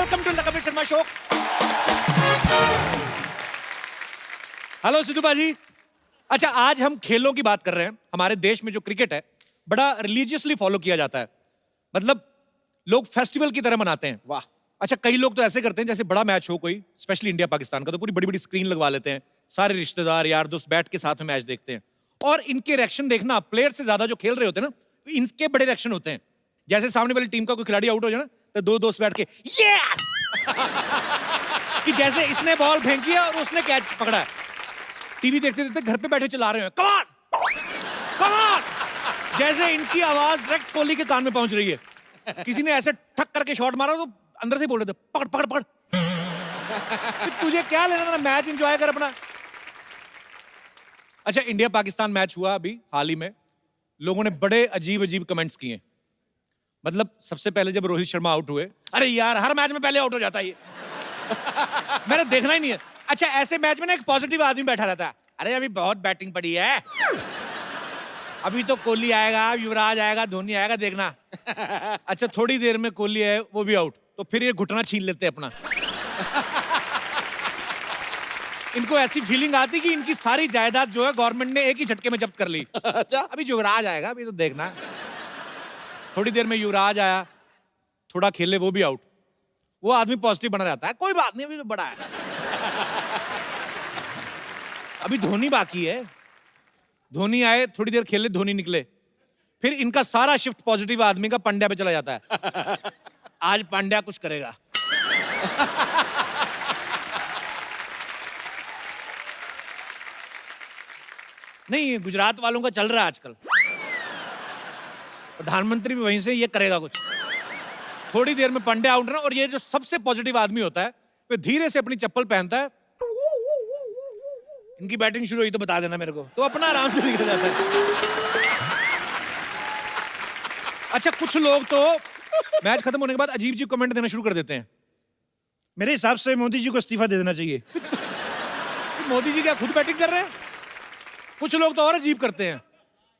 Welcome to the Kapil Sharma show. Hello Sidhu बाजी। अच्छा, आज हम खेलों की बात कर रहे हैं। हमारे देश में जो क्रिकेट है बड़ा रिलीजियसली फॉलो किया जाता है, मतलब लोग फेस्टिवल की तरह मनाते हैं। वाह। अच्छा, कई लोग तो ऐसे करते हैं जैसे बड़ा मैच हो कोई, स्पेशली इंडिया पाकिस्तान का, तो पूरी बड़ी बड़ी स्क्रीन लगवा लेते हैं, सारे रिश्तेदार यार दोस्त बैठ के साथ में मैच देखते हैं। और इनके रिएक्शन देखना, प्लेयर से ज्यादा जो खेल रहे होते हैं ना, इनके बड़े रिएक्शन होते हैं। जैसे सामने वाली टीम का कोई खिलाड़ी आउट हो जाए ना, तो दो दोस्त बैठ के ये कि जैसे इसने बॉल फेंकी है और उसने कैच पकड़ा है। टीवी देखते देखते घर पे बैठे चला रहे हैं, कम ऑन कम ऑन, जैसे इनकी आवाज डायरेक्ट कोहली के कान में पहुंच रही है। किसी ने ऐसे ठक करके शॉट मारा तो अंदर से बोल रहे थे पकड़ पकड़ पकड़। तुझे क्या लेना था, मैच एंजॉय कर अपना। अच्छा, इंडिया पाकिस्तान मैच हुआ अभी हाल ही में, लोगों ने बड़े अजीब अजीब कमेंट्स किए। मतलब सबसे पहले जब रोहित शर्मा आउट हुए, अरे यार हर मैच में पहले आउट हो जाता है ये। मैंने देखना ही नहीं है। अच्छा, ऐसे मैच में ना एक पॉजिटिव आदमी बैठा रहता है, अरे अभी बहुत बैटिंग पड़ी है, अभी तो कोहली आएगा, युवराज आएगा, धोनी आएगा, देखना। अच्छा, थोड़ी देर में कोहली है, वो भी आउट, तो फिर ये घुटना छीन लेते हैं अपना। इनको ऐसी फीलिंग आती कि इनकी सारी जायदाद जो है गवर्नमेंट ने एक ही झटके में जब्त कर ली। अच्छा, अभी युवराज आएगा, अभी तो देखना। थोड़ी देर में युवराज आया, थोड़ा खेले, वो भी आउट। वो आदमी पॉजिटिव बना रहता है, कोई बात नहीं अभी तो बड़ा है। अभी धोनी बाकी है, धोनी आए, थोड़ी देर खेले, धोनी निकले, फिर इनका सारा शिफ्ट पॉजिटिव आदमी का पांड्या पे चला जाता है। आज पांड्या कुछ करेगा। नहीं, गुजरात वालों का चल रहा है आजकल, प्रधानमंत्री भी वहीं से ये करेगा कुछ। थोड़ी देर में पांड्या आउट ना, और ये जो सबसे पॉजिटिव आदमी होता है वो धीरे से अपनी चप्पल पहनता है, इनकी बैटिंग शुरू हुई तो बता देना मेरे को, तो अपना आराम से निकल जाता है। अच्छा, कुछ लोग तो मैच खत्म होने के बाद अजीब अजीब कमेंट देना शुरू कर देते हैं। मेरे हिसाब से मोदी जी को इस्तीफा दे देना चाहिए। मोदी जी क्या खुद बैटिंग कर रहे हैं? कुछ लोग तो और अजीब करते हैं,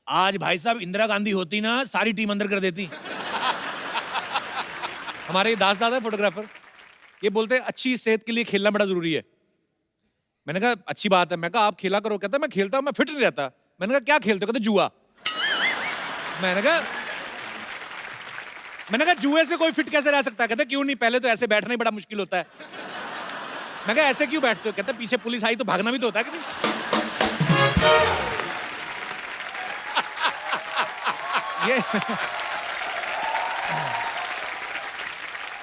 आज भाई साहब इंदिरा गांधी होती ना, सारी टीम अंदर कर देती। हमारे दास दादा फोटोग्राफर, ये बोलते हैं अच्छी सेहत के लिए खेलना बड़ा जरूरी है। मैंने कहा अच्छी बात है। मैं कहा आप खेला करो। कहता मैं खेलता हूं, मैं फिट नहीं रहता। मैंने कहा क्या खेलते हो? कहते जुआ। मैंने कहा जुए से कोई फिट कैसे रह सकता है? कहते क्यों नहीं, पहले तो ऐसे बैठना ही बड़ा मुश्किल होता है। मैं कहा ऐसे क्यों बैठते हो? कहते पीछे पुलिस आई तो भागना भी तो होता है कि नहीं।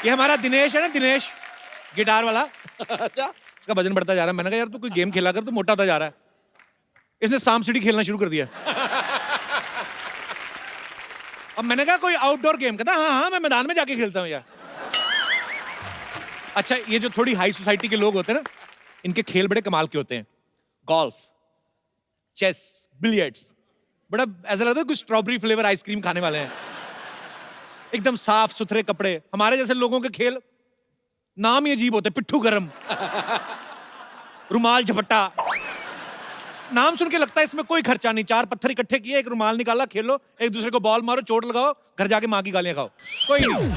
ये हमारा दिनेश है ना, दिनेश गिटार वाला। अच्छा, इसका वजन बढ़ता जा रहा है। मैंने कहा यार तू कोई गेम खेला कर, तू मोटा होता जा रहा है। इसने सांप सीढ़ी खेलना शुरू कर दिया। अब मैंने कहा कोई आउटडोर गेम। कहता हाँ मैं मैदान में जाके खेलता हूँ यार। अच्छा, ये जो थोड़ी हाई सोसाइटी के लोग होते हैं ना, इनके खेल बड़े कमाल के होते हैं। गोल्फ, चेस, बिलियर्ड्स, बड़ा ऐसा लगता है कुछ स्ट्रॉबेरी फ्लेवर आइसक्रीम खाने वाले हैं। एकदम साफ सुथरे कपड़े। हमारे जैसे लोगों के खेल नाम ही अजीब होते, पिट्ठू गरम, रुमाल झपट्टा। नाम सुन के लगता है इसमें कोई खर्चा नहीं, चार पत्थर इकट्ठे किए, एक रुमाल निकाला, खेलो, एक दूसरे को बॉल मारो, चोट लगाओ, घर जाके मां की गालियां खाओ, कोई नहीं।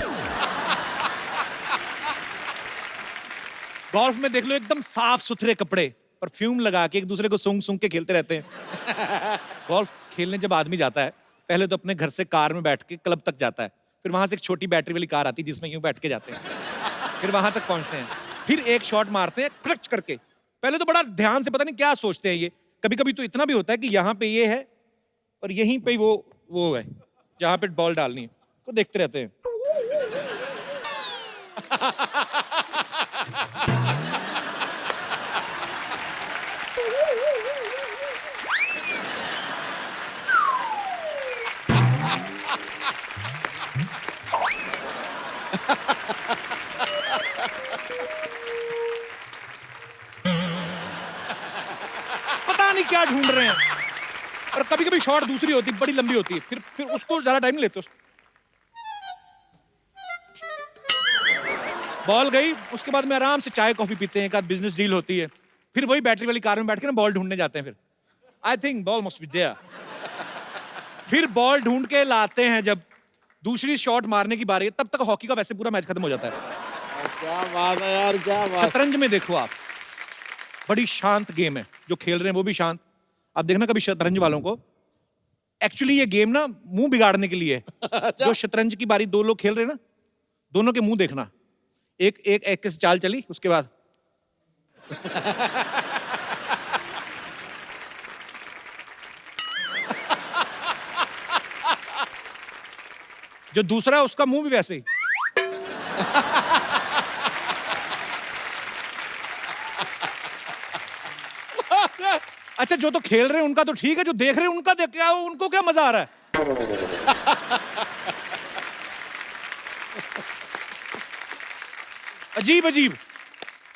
गोल्फ में देख लो एकदम साफ सुथरे कपड़े, परफ्यूम लगा के एक दूसरे को सूंघ सूंघ के खेलते रहते हैं। गोल्फ खेलने जब आदमी जाता है, पहले तो अपने घर से कार में बैठ के क्लब तक जाता है, फिर वहां से एक छोटी बैटरी वाली कार आती है जिसमें यूं बैठ के जाते हैं, फिर वहां तक पहुंचते हैं, फिर एक शॉट मारते हैं क्रच करके। पहले तो बड़ा ध्यान से, पता नहीं क्या सोचते हैं ये, कभी कभी तो इतना भी होता है कि यहाँ पे ये है और यहीं पे वो है जहां पे बॉल डालनी है, तो देखते रहते हैं। पता नहीं क्या ढूंढ रहे हैं। और कभी कभी शॉट दूसरी होती, बड़ी लंबी होती है, फिर उसको ज्यादा टाइम नहीं लेते। बॉल गई, उसके बाद में आराम से चाय कॉफी पीते हैं, एक आध बिजनेस डील होती है, फिर वही बैटरी वाली कार में बैठ के ना बॉल ढूंढने जाते हैं। फिर I think ball must be there. फिर बॉल ढूंढ के लाते हैं, जब दूसरी शॉट मारने की बारी है, तब तक हॉकी का वैसे पूरा मैच खत्म हो जाता है। क्या बात है यार, क्या बात। शतरंज में देखो आप, बड़ी शांत गेम है, जो खेल रहे हैं वो भी शांत। आप देखना कभी शतरंज वालों को, एक्चुअली ये गेम ना मुंह बिगाड़ने के लिए है। जो शतरंज की बारी दो लोग खेल रहे हैं ना, दोनों के मुंह देखना, एक एक एक से चाल चली, उसके बाद जो दूसरा है उसका मुंह भी वैसे ही। अच्छा, जो तो खेल रहे हैं उनका तो ठीक है, जो देख रहे हैं उनका देख क्या, उनको क्या मजा आ रहा है? अजीब अजीब।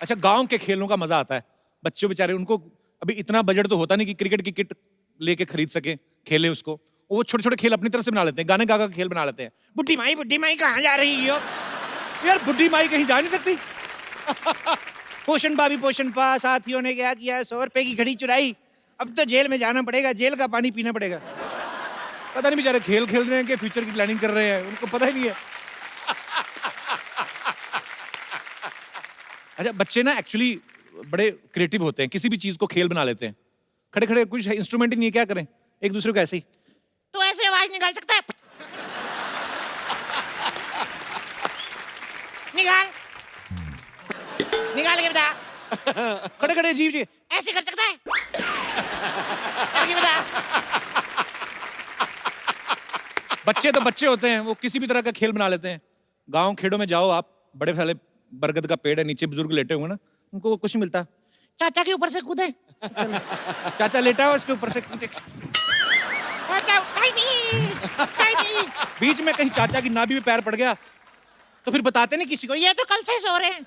अच्छा, गांव के खेलों का मजा आता है, बच्चों बेचारे, उनको अभी इतना बजट तो होता नहीं कि क्रिकेट की किट लेके खरीद सके, खेले उसको। वो छोटे छोटे खेल अपनी तरफ से बना लेते हैं, गाने गा गा के खेल बना लेते हैं। बुड्ढी माई कहाँ जा रही हो? यार बुड्ढी माई कहीं जा नहीं सकती। पोषण भाभी पोषण पा, साथियों ने क्या किया, 100 रुपए की घड़ी चुराई, अब तो जेल में जाना पड़ेगा, जेल का पानी पीना पड़ेगा। पता नहीं बेचारे खेल खेल रहे हैं कि फ्यूचर की प्लानिंग कर रहे हैं, उनको पता ही नहीं है। अच्छा, बच्चे ना एक्चुअली बड़े क्रिएटिव होते हैं, किसी भी चीज को खेल बना लेते हैं। खड़े खड़े कुछ इंस्ट्रूमेंट ही नहीं है, क्या करें, एक दूसरे को ऐसे ही, तो ऐसे आवाज निकाल सकता है, निकाल निकाल के बता। खड़े खड़े अजीब जी, ऐसे कर सकता है, करके बता। बच्चे तो बच्चे होते हैं, वो किसी भी तरह का खेल बना लेते हैं। गांव खेड़ों में जाओ आप, बड़े फैले बरगद का पेड़ है, नीचे बुजुर्ग लेटे हुए ना, उनको कुछ नहीं मिलता, चाचा के ऊपर से कूदे। चाचा लेटा हो, इसके ऊपर से कूदे। चाचा उठाई नहीं। बीच में कहीं चाचा की नाभि में पैर पड़ गया तो फिर बताते नहीं किसी को, ये तो कल से सो रहे हैं।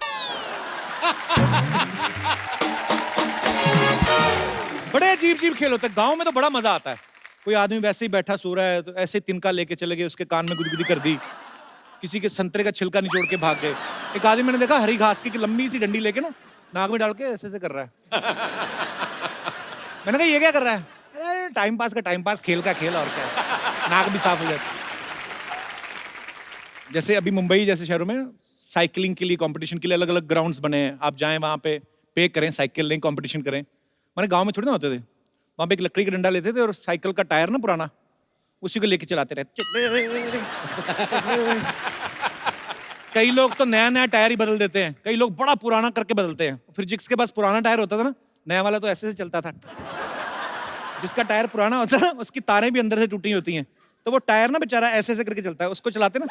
बड़े अजीब अजीब खेल होते हैं गांव में, तो बड़ा मजा आता है। कोई आदमी वैसे ही बैठा सो रहा है तो ऐसे ही तिनका लेके चले गए, उसके कान में गुदगुदी कर दी, किसी के संतरे का छिलका निचोड़ के भाग गए। एक आदमी मैंने देखा हरी घास की लंबी सी डंडी लेके ना नाक में डाल के ऐसे ऐसे कर रहा है। मैंने कहा ये क्या कर रहा है? अरे टाइम पास का टाइम पास, खेल का खेल, और क्या है? नाक भी साफ हो जाती। जैसे अभी मुंबई जैसे शहरों में साइकिलिंग के लिए, कंपटीशन के लिए अलग अलग ग्राउंड्स बने हैं, आप जाएं वहां पे पे करें, साइकिल लें, कंपटीशन करें। हमारे गांव में थोड़ी ना होते थे, वहां पे एक लकड़ी का डंडा लेते थे और साइकिल का टायर ना पुराना, उसी को लेके चलाते रहते। कई लोग तो नया नया टायर ही बदल देते हैं, कई लोग बड़ा पुराना करके बदलते हैं। फिर जिसके पास पुराना टायर होता था ना, नया वाला तो ऐसे से चलता था। जिसका टायर पुराना होता है ना, उसकी तारें भी अंदर से टूटी होती हैं, तो वो टायर ना बेचारा ऐसे ऐसे करके चलता है, उसको चलाते ना।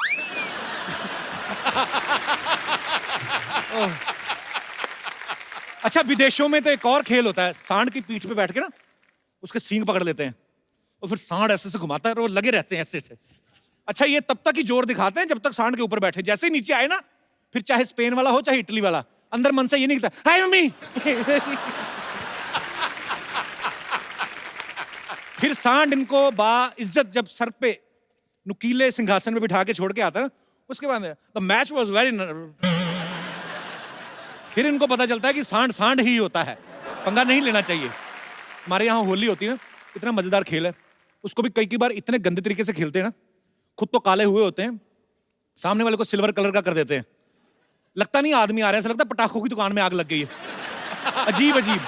अच्छा, विदेशों में तो एक और खेल होता है, सांड की पीठ पे बैठ के ना उसके सींग पकड़ लेते हैं और फिर सांड ऐसे से घुमाता है और वो लगे रहते हैं ऐसे से। अच्छा, ये तब तक ही जोर दिखाते हैं जब तक सांड के ऊपर बैठे, जैसे ही नीचे आए ना, फिर चाहे स्पेन वाला हो चाहे इटली वाला, अंदर मन से ये नहीं कहता हाय मम्मी। फिर सांड इनको बा इज्जत जब सर पे नुकीले सिंहासन पे बिठा के छोड़ के आता है ना, उसके बाद द मैच वाज वेरी, फिर इनको पता चलता है कि सांड सांड ही होता है, पंगा नहीं लेना चाहिए। हमारे यहाँ होली होती है ना, इतना मजेदार खेल है, उसको भी कई बार इतने गंदे तरीके से खेलते हैं ना, खुद तो काले हुए होते हैं, सामने वाले को सिल्वर कलर का कर देते हैं, लगता नहीं आदमी आ रहा है, ऐसा लगता है पटाखों की दुकान में आग लग गई है। अजीब अजीब।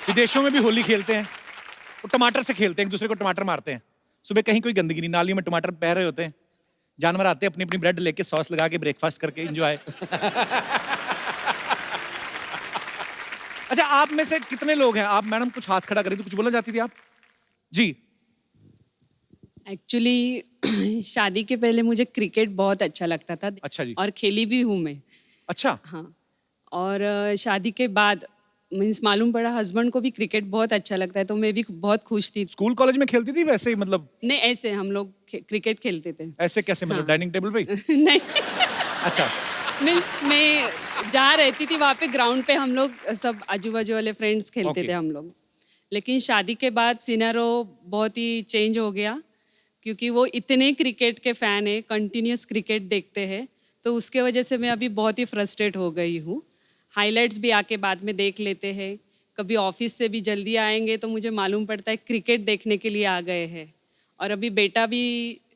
विदेशों में भी होली खेलते हैं, वो टमाटर से खेलते हैं, एक दूसरे को टमाटर मारते हैं। सुबह कहीं कोई गंदगी नहीं, नालियों में टमाटर बह रहे होते हैं, जानवर आते हैं अपनी अपनी ब्रेड लेके सॉस लगा के ब्रेकफास्ट करके एंजॉय। अच्छा, आप में से कितने लोग हैं, आप मैडम कुछ हाथ खड़ा करें, तो कुछ बोलना चाहती थी आप जी? एक्चुअली शादी के पहले मुझे क्रिकेट बहुत अच्छा लगता था। अच्छा जी। और खेली भी हूँ मैं। अच्छा। हाँ। और शादी के बाद मीन्स मालूम पड़ा हस्बैंड को भी क्रिकेट बहुत अच्छा लगता है, तो मैं भी बहुत खुश थी। स्कूल कॉलेज में खेलती थी वैसे ही, मतलब? नहीं, ऐसे हम लोग क्रिकेट खेलते थे। ऐसे कैसे, मतलब डाइनिंग टेबल पे? नहीं। अच्छा। मीन्स मैं जहाँ रहती थी वहाँ पे ग्राउंड पे हम लोग सब आजू बाजू वाले फ्रेंड्स खेलते थे हम लोग। लेकिन शादी के बाद सिनेरियो बहुत ही चेंज हो गया, क्योंकि वो इतने क्रिकेट के फ़ैन है, कंटिन्यूस क्रिकेट देखते हैं, तो उसके वजह से मैं अभी बहुत ही फ्रस्ट्रेट हो गई हूँ। हाइलाइट्स भी आके बाद में देख लेते हैं, कभी ऑफिस से भी जल्दी आएंगे तो मुझे मालूम पड़ता है क्रिकेट देखने के लिए आ गए हैं। और अभी बेटा भी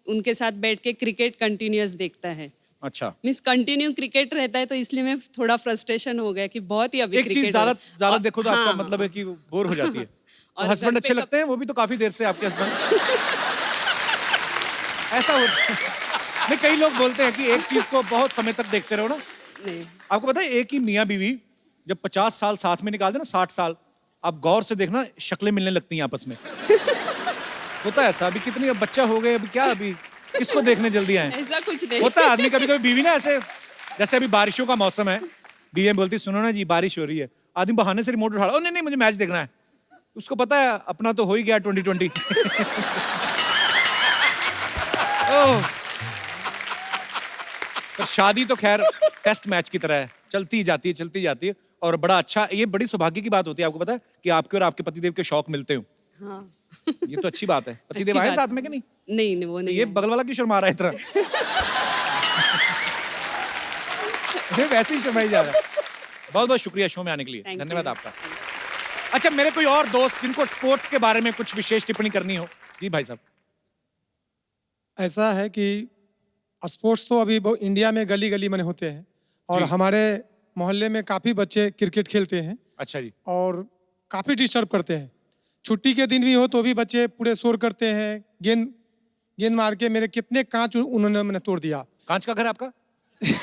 उनके साथ बैठ के क्रिकेट कंटिन्यूस देखता है। अच्छा, मीन्स कंटिन्यू क्रिकेट रहता है, तो इसलिए मैं थोड़ा फ्रस्ट्रेशन हो गया कि बहुत ही अभी एक चीज क्रिकेट ज्यादा और- देखो तो आपका हाँ, मतलब है कि बोर हो जाती है। और तो हस्बैंड घर पे अच्छे लगते हैं, वो भी तो काफी देर से आपके हस्बैंड। ऐसा होता है। नहीं, कई लोग बोलते हैं कि एक चीज को बहुत समय तक देखते रहो ना। नहीं, आपको पता है एक ही मियाँ बीवी जब 50 साल साथ में निकाल दे ना, 60 साल, आप गौर से देखना शक्लें मिलने लगती हैं आपस में। होता है ऐसा। अभी कितनी, अब बच्चा हो गए, अभी क्या, अभी किसको देखने जल्दी आए। ऐसा कुछ नहीं। होता है आदमी कभी कभी बीवी ना ऐसे, जैसे अभी बारिशों का मौसम है, बीवी बोलती सुनो ना जी बारिश हो रही है, आदमी बहाने से रिमोट उठा लो, नहीं नहीं मुझे मैच देखना है। उसको पता है अपना तो हो ही गया 2020। ओह, पर शादी तो खैर टेस्ट मैच की तरह है, चलती जाती है। और बड़ा अच्छा, ये बड़ी सौभाग्य की बात होती है, आपको पता है कि आपके और आपके पतिदेव के शौक मिलते हो। हाँ, ये तो अच्छी बात है। पतिदेव अच्छी आए बात साथ है। में कि नहीं? नहीं नहीं, वो नहीं ये है। बगल वाला क्यों शर्मा रहा है इतना? ये वैसे ही शर्मा ही जा रहा है। बहुत बहुत शुक्रिया शो में आने के लिए, Thank धन्यवाद you. आपका। अच्छा, मेरे कोई और दोस्त जिनको स्पोर्ट्स के बारे में कुछ विशेष टिप्पणी करनी हो? जी भाई साहब। ऐसा है कि स्पोर्ट्स तो अभी इंडिया में गली गली में होते हैं, और जी। हमारे मोहल्ले में काफ़ी बच्चे क्रिकेट खेलते हैं अच्छा जी। और काफ़ी डिस्टर्ब करते हैं। छुट्टी के दिन भी हो तो भी बच्चे पूरे शोर करते हैं, गेंद गेंद मार के मेरे कितने कांच उन्होंने मैंने तोड़ दिया। कांच का घर है आपका? नहीं,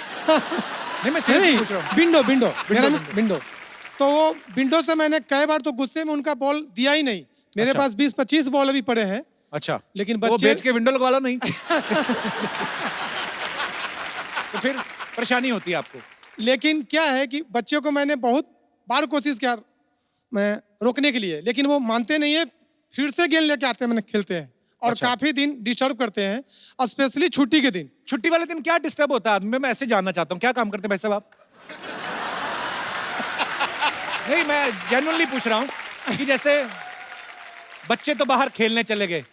मैं नहीं सीरियसली पूछ रहा हूँ। विंडो विंडो मेरा विंडो। विंडो। तो वो विंडो से मैंने कई बार तो गुस्से में उनका बॉल दिया ही नहीं। मेरे अच्छा। पास 20-25 बॉल अभी पड़े हैं, अच्छा, लेकिन तो वो बच्चे बेच के विंडो लगवा लो नहीं। तो फिर परेशानी होती है आपको। लेकिन क्या है कि बच्चों को मैंने बहुत बार कोशिश किया मैं रोकने के लिए, लेकिन वो मानते नहीं है। फिर से गेंद लेके आते हैं, मैंने खेलते हैं और अच्छा। काफी दिन डिस्टर्ब करते हैं, स्पेशली छुट्टी के दिन। छुट्टी वाले दिन क्या डिस्टर्ब होता है आदमी? मैं ऐसे जानना चाहता हूँ, क्या काम करते हैं भाई साहब आप? नहीं, मैं जेन्युइनली पूछ रहा हूँ कि जैसे बच्चे तो बाहर खेलने चले गए,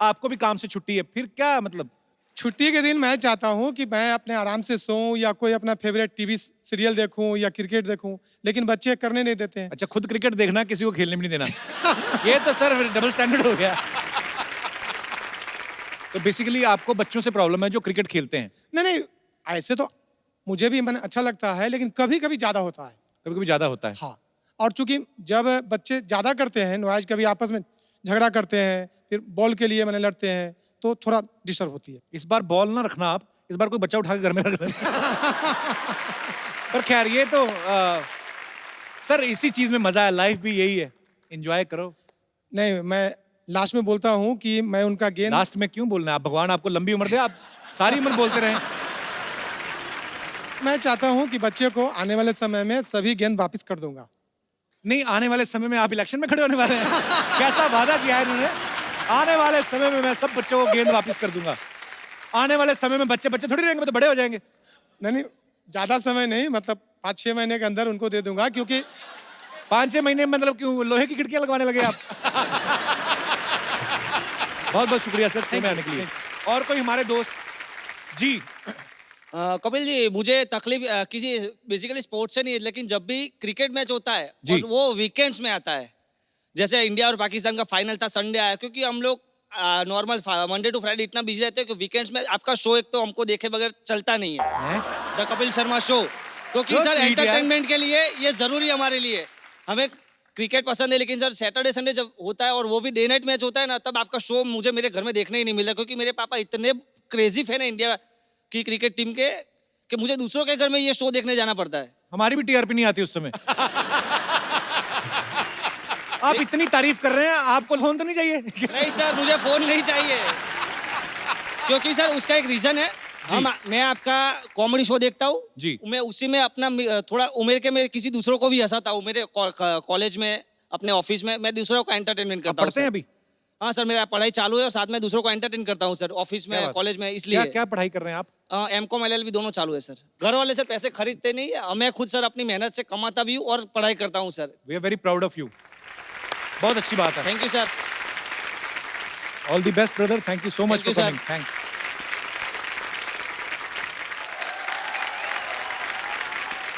आपको भी काम से छुट्टी है, फिर क्या मतलब? छुट्टी के दिन मैं चाहता हूँ कि मैं अपने आराम से सोऊं या कोई अपना फेवरेट टीवी सीरियल देखूं या क्रिकेट देखूं, लेकिन बच्चे करने नहीं देते हैं। अच्छा, खुद क्रिकेट देखना, किसी को खेलने भी नहीं देना। ये तो सर डबल स्टैंडर्ड हो गया। तो बेसिकली आपको बच्चों से प्रॉब्लम है जो क्रिकेट खेलते हैं? नहीं नहीं, ऐसे तो मुझे भी मैंने अच्छा लगता है, लेकिन कभी कभी ज्यादा होता है। कभी कभी ज्यादा होता है। हाँ, और चूंकि जब बच्चे ज्यादा करते हैं नॉइज, कभी आपस में झगड़ा करते हैं, फिर बॉल के लिए मैंने लड़ते हैं, तो थोड़ा डिस्टर्ब होती है। इस बार बॉल ना रखना आप, इस बार कोई बच्चा उठा के घर में रख लेना। पर खैर ये तो सर इसी चीज में मजा है, लाइफ भी यही है, एंजॉय करो। नहीं, मैं लास्ट में बोलता हूँ कि मैं उनका गेंद लास्ट में क्यों बोलना है? आप भगवान आपको लंबी उम्र दे, आप सारी उम्र बोलते रहें। मैं चाहता हूँ कि बच्चे को आने वाले समय में सभी गेंद वापस कर दूंगा। नहीं, आने वाले समय में आप इलेक्शन में खड़े होने वाले हैं? कैसा वादा किया है इन्होंने? आने वाले समय में मैं सब बच्चों को गेंद वापस कर दूंगा। आने वाले समय में बच्चे बच्चे थोड़ी रहेंगे, वो तो बड़े हो जाएंगे। नहीं नहीं, ज्यादा समय नहीं, मतलब 5-6 महीने के अंदर उनको दे दूंगा, क्योंकि 5-6 महीने में मतलब क्यों लोहे की खिड़कियां लगवाने लगे आप? बहुत बहुत शुक्रिया सर शो में आने के लिए। और कोई हमारे दोस्त? जी। कपिल जी, मुझे तकलीफ किसी बेसिकली स्पोर्ट्स से नहीं है, लेकिन जब भी क्रिकेट मैच होता है जी। और वो वीकेंड्स में आता है, जैसे इंडिया और पाकिस्तान का फाइनल था, संडे आया, क्योंकि हम लोग नॉर्मल मंडे टू फ्राइडे इतना बिजी रहते हैं कि वीकेंड्स में आपका शो एक तो हमको देखे बगैर चलता नहीं है, हैं? The Kapil Sharma show. क्योंकि So सर sweet यार। एंटरटेनमेंट के लिए ये जरूरी है हमारे लिए। हमें क्रिकेट पसंद है, लेकिन सर सैटरडे संडे जब होता है और वो भी डे नाइट मैच होता है ना, तब आपका शो मुझे मेरे घर में देखने ही नहीं मिलता, क्योंकि मेरे पापा इतने क्रेजी फैन है इंडिया की क्रिकेट टीम के कि मुझे दूसरों के घर में ये शो देखने जाना पड़ता है। हमारी भी टीआरपी नहीं आती उस समय। आप इतनी तारीफ कर रहे हैं, आपको फोन तो नहीं चाहिए? नहीं सर, मुझे फोन नहीं चाहिए, क्योंकि सर उसका एक रीजन है। मैं आपका कॉमेडी शो देखता हूँ जी। मैं उसी में अपना थोड़ा उम्र के मैं किसी दूसरों को भी हंसाता हूँ। मेरे कॉलेज में, अपने ऑफिस में मैं दूसरों को एंटरटेनमेंट आप करता हूँ। पढ़ते हैं अभी? हाँ सर, मेरा पढ़ाई चालू है और साथ में दूसरों को एंटरटेन करता हूँ सर, ऑफिस क्या में, बात? कॉलेज में, क्या इसलिए। क्या पढ़ाई कर रहे हैं आप? एमकॉम एलएलबी दोनों चालू है सर। घर वाले सर पैसे खरीदते नहीं है, मैं खुद सर अपनी मेहनत से कमाता भी हूँ और पढ़ाई करता हूँ sir. We are very proud of you. बहुत अच्छी बात है। Thank you sir. All the best brother, thank you so much Thank you, for sir. Coming. Thank.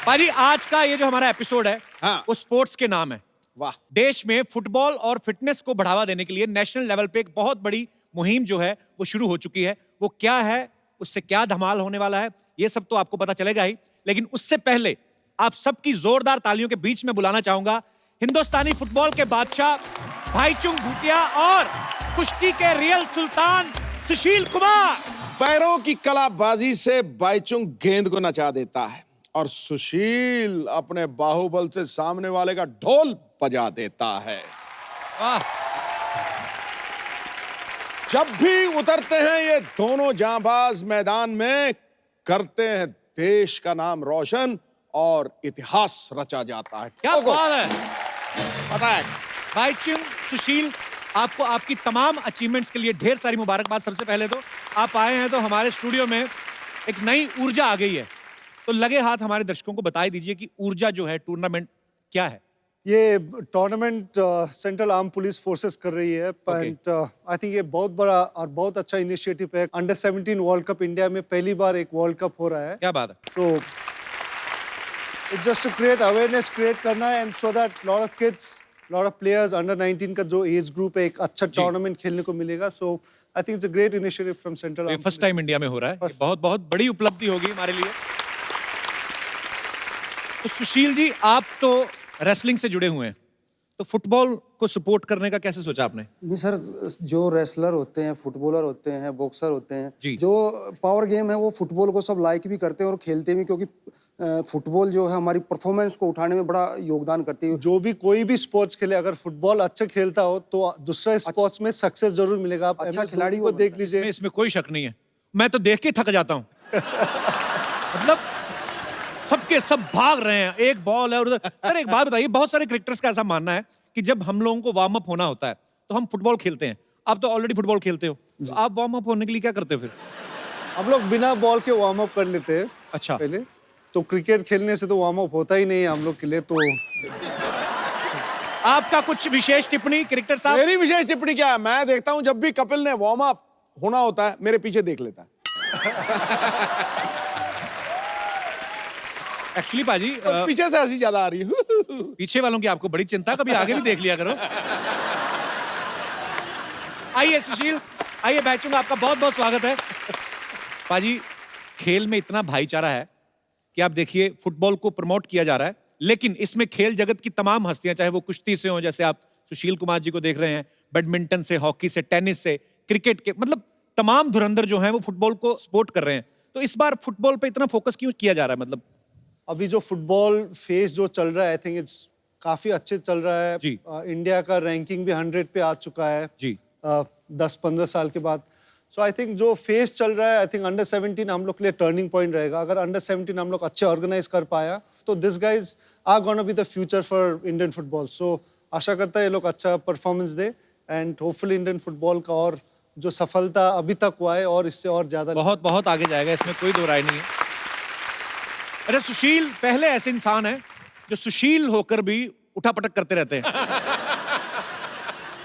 पाजी, आज का ये जो हमारा एपिसोड है हाँ। वो स्पोर्ट्स के नाम है। वाह। देश में फुटबॉल और फिटनेस को बढ़ावा देने के लिए नेशनल लेवल पे एक बहुत बड़ी मुहिम जो है वो शुरू हो चुकी है। वो क्या है उससे क्या धमाल होने वाला है, ये सब तो आपको पता चलेगा ही। लेकिन उससे पहले आप सबकी जोरदार तालियों के बीच में बुलाना चाहूंगा हिंदुस्तानी फुटबॉल के बादशाह भाईचुंग भूटिया और कुश्ती के रियल सुल्तान सुशील कुमार। पैरों की कलाबाजी से बाईचुंग गेंद को नचा देता है और सुशील अपने बाहुबल से सामने वाले का ढोल बजा देता है। वाह, जब भी उतरते हैं ये दोनों जांबाज मैदान में, करते हैं देश का नाम रोशन और इतिहास रचा जाता है। क्या बात है। अटैक। भाईचुंग, सुशील, आपको आपकी तमाम अचीवमेंट्स के लिए ढेर सारी मुबारकबाद। सबसे पहले तो आप आए हैं तो हमारे स्टूडियो में एक नई ऊर्जा आ गई है, तो लगे हाथ हमारे दर्शकों को बता दीजिए कि ऊर्जा जो है टूर्नामेंट क्या है। ये tournament central arm police forces कर रही है, एंड आई थिंक ये बहुत बड़ा और बहुत अच्छा इनिशिएटिव है। अंडर 17 वर्ल्ड कप इंडिया में पहली बार एक वर्ल्ड कप हो रहा है। क्या बात है। So it's just to create awareness create करना है, and so that lot of kids, lot of players under 19 का जो एज ग्रुप है एक अच्छा टूर्नामेंट खेलने को मिलेगा। So I think it's a great initiative from central arm. First time India में हो रहा है, ये बहुत बहुत बड़ी उपलब्धि होगी हमारे लिए। तो सुशील जी, आप तो रेसलिंग से जुड़े हुए हैं, तो फुटबॉल को सपोर्ट करने का कैसे सोचा आपने? नहीं सर, जो रेसलर होते हैं, फुटबॉलर होते हैं, बॉक्सर होते जी। हैं, जो पावर गेम है वो फुटबॉल को सब लाइक भी करते हैं और खेलते भी, क्योंकि फुटबॉल जो है हमारी परफॉर्मेंस को उठाने में बड़ा योगदान करती है। जो भी कोई भी स्पोर्ट्स खेले, अगर फुटबॉल अच्छा खेलता हो तो दूसरा स्पोर्ट्स में सक्सेस जरूर मिलेगा। आप अच्छा MS खिलाड़ी धोनी को वो देख लीजिए। इसमें कोई शक नहीं है, मैं तो देख के थक जाता हूँ। मतलब सबके सब भाग रहे हैं, एक बॉल है और उधर। सर एक बात बताइए, बहुत सारे क्रिकेटर्स का ऐसा मानना है कि जब हम लोगों को वार्म अप होना होता है तो हम फुटबॉल खेलते हैं। आप तो ऑलरेडी फुटबॉल खेलते हो, तो आप वार्म अप होने के लिए क्या करते हो फिर? हम लोग बिना बॉल के वार्म अप कर लेते हैं। अच्छा। पहले तो क्रिकेट खेलने से तो वार्म अप होता ही नहीं है हम लोग के लिए। तो आपका कुछ विशेष टिप्पणी क्रिकेटर साहब? मेरी विशेष टिप्पणी क्या है, मैं देखता हूं जब भी कपिल ने वार्म अप होना होता है मेरे पीछे देख लेता है। एक्चुअली पाजी, पीछे से हंसी ज्यादा आ रही है। पीछे वालों की आपको बड़ी चिंता, कभी आगे भी देख लिया करो। आइए सुशील, आइए बैचूंगा, आपका बहुत बहुत स्वागत है। पाजी, खेल में इतना भाईचारा है कि आप देखिए फुटबॉल को प्रमोट किया जा रहा है, लेकिन इसमें खेल जगत की तमाम हस्तियां, चाहे वो कुश्ती से हो, जैसे आप सुशील कुमार जी को देख रहे हैं, बैडमिंटन से, हॉकी से, टेनिस से, क्रिकेट के, मतलब तमाम धुरंधर जो हैं वो फुटबॉल को सपोर्ट कर रहे हैं। तो इस बार फुटबॉल पे इतना फोकस क्यों किया जा रहा है? मतलब अभी जो फुटबॉल फेस जो चल रहा है, आई थिंक इट्स काफी अच्छे चल रहा है। जी। इंडिया का रैंकिंग भी 100 पे आ चुका है जी। 10-15 साल के बाद। सो आई थिंक जो फेस चल रहा है, आई थिंक अंडर 17 हम लोग के लिए टर्निंग पॉइंट रहेगा। अगर अंडर 17 हम लोग अच्छे ऑर्गेनाइज कर पाया तो this guys are gonna be the future for Indian football. So आशा करता है ये लोग अच्छा परफॉर्मेंस दे, एंड होपफुली इंडियन फुटबॉल का और जो सफलता अभी तक हुआ है और इससे और ज्यादा बहुत बहुत आगे जाएगा, इसमें कोई दो राय नहीं है। अरे सुशील पहले ऐसे इंसान है जो सुशील होकर भी उठापटक करते रहते हैं।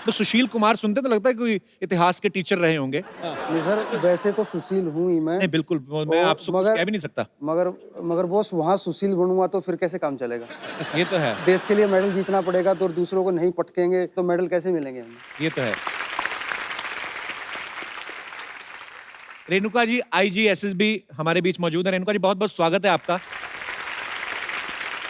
तो सुशील कुमार सुनते तो लगता है कोई इतिहास के टीचर रहे होंगे। नहीं सर, वैसे तो सुशील हूँ ही मैं। नहीं बिल्कुल, मैं आपसे कुछ कह भी नहीं सकता। मगर बॉस, वहाँ सुशील बनूंगा तो फिर कैसे काम चलेगा? ये तो है, देश के लिए मेडल जीतना पड़ेगा, तो दूसरों को नहीं पटकेंगे तो मेडल कैसे मिलेंगे हमें? ये तो है। रेणुका जी, आईजी एसएसबी हमारे बीच मौजूद है। रेणुका जी, बहुत बहुत स्वागत है आपका।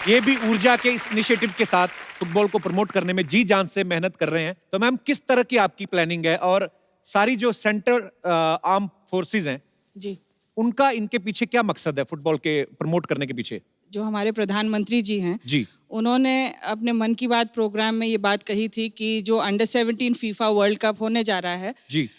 ये भी ऊर्जा के इस इनिशिएटिव के साथ फुटबॉल को प्रमोट करने में जी जान से मेहनत कर रहे हैं। तो मैम, किस तरह की आपकी प्लानिंग है और सारी जो सेंट्रल आर्म फोर्सेस हैं जी, उनका इनके पीछे क्या मकसद है फुटबॉल के प्रमोट करने के पीछे? जो हमारे प्रधानमंत्री जी हैं जी, उन्होंने अपने मन की बात प्रोग्राम में ये बात कही थी कि जो अंडर 17 फीफा वर्ल्ड कप होने जा रहा है जी,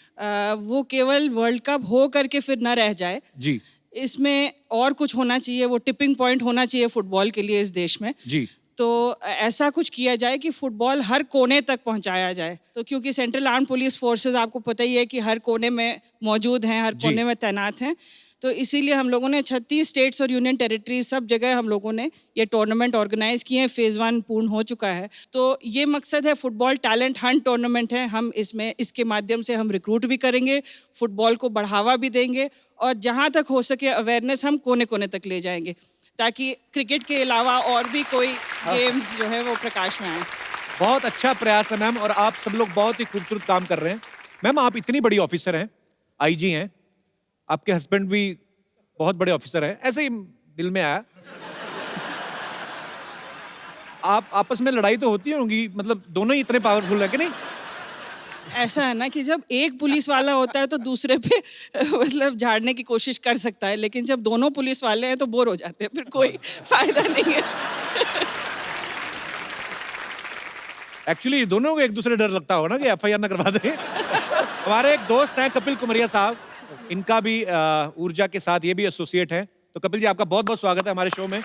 वो केवल वर्ल्ड कप हो करके फिर न रह जाए। जी, इसमें और कुछ होना चाहिए, वो टिपिंग पॉइंट होना चाहिए फुटबॉल के लिए इस देश में। जी। तो ऐसा कुछ किया जाए कि फुटबॉल हर कोने तक पहुंचाया जाए। तो क्योंकि सेंट्रल आर्म पुलिस फोर्सेस आपको पता ही है कि हर कोने में मौजूद हैं, हर जी। कोने में तैनात हैं। तो इसीलिए हम लोगों ने 36 स्टेट्स और यूनियन टेरिटरीज सब जगह हम लोगों ने ये टूर्नामेंट ऑर्गेनाइज किए हैं। फेज़ 1 पूर्ण हो चुका है। तो ये मकसद है, फुटबॉल टैलेंट हंट टूर्नामेंट है। हम इसमें इसके माध्यम से हम रिक्रूट भी करेंगे, फुटबॉल को बढ़ावा भी देंगे और जहाँ तक हो सके अवेयरनेस हम कोने कोने तक ले जाएंगे, ताकि क्रिकेट के अलावा और भी कोई गेम्स जो है वो प्रकाश में आए। बहुत अच्छा प्रयास है मैम, और आप सब लोग बहुत ही खूबसूरत काम कर रहे हैं। मैम, आप इतनी बड़ी ऑफिसर हैं, आईजी हैं, आपके हस्बैंड भी बहुत बड़े ऑफिसर हैं, ऐसे ही दिल में आया। आप आपस में लड़ाई तो होती होंगी, मतलब दोनों ही इतने पावरफुल हैं कि नहीं? ऐसा है ना कि जब एक पुलिस वाला होता है तो दूसरे पे मतलब झाड़ने की कोशिश कर सकता है, लेकिन जब दोनों पुलिस वाले हैं तो बोर हो जाते हैं, फिर कोई फायदा नहीं है। एक्चुअली दोनों को एक दूसरे डर लगता होगा ना कि एफआईआर ना करवा दें। हमारे एक दोस्त हैं कपिल कुमरिया साहब, इनका भी ऊर्जा के साथ ये भी एसोसिएट हैं। तो कपिल जी, आपका बहुत बहुत स्वागत है हमारे शो में।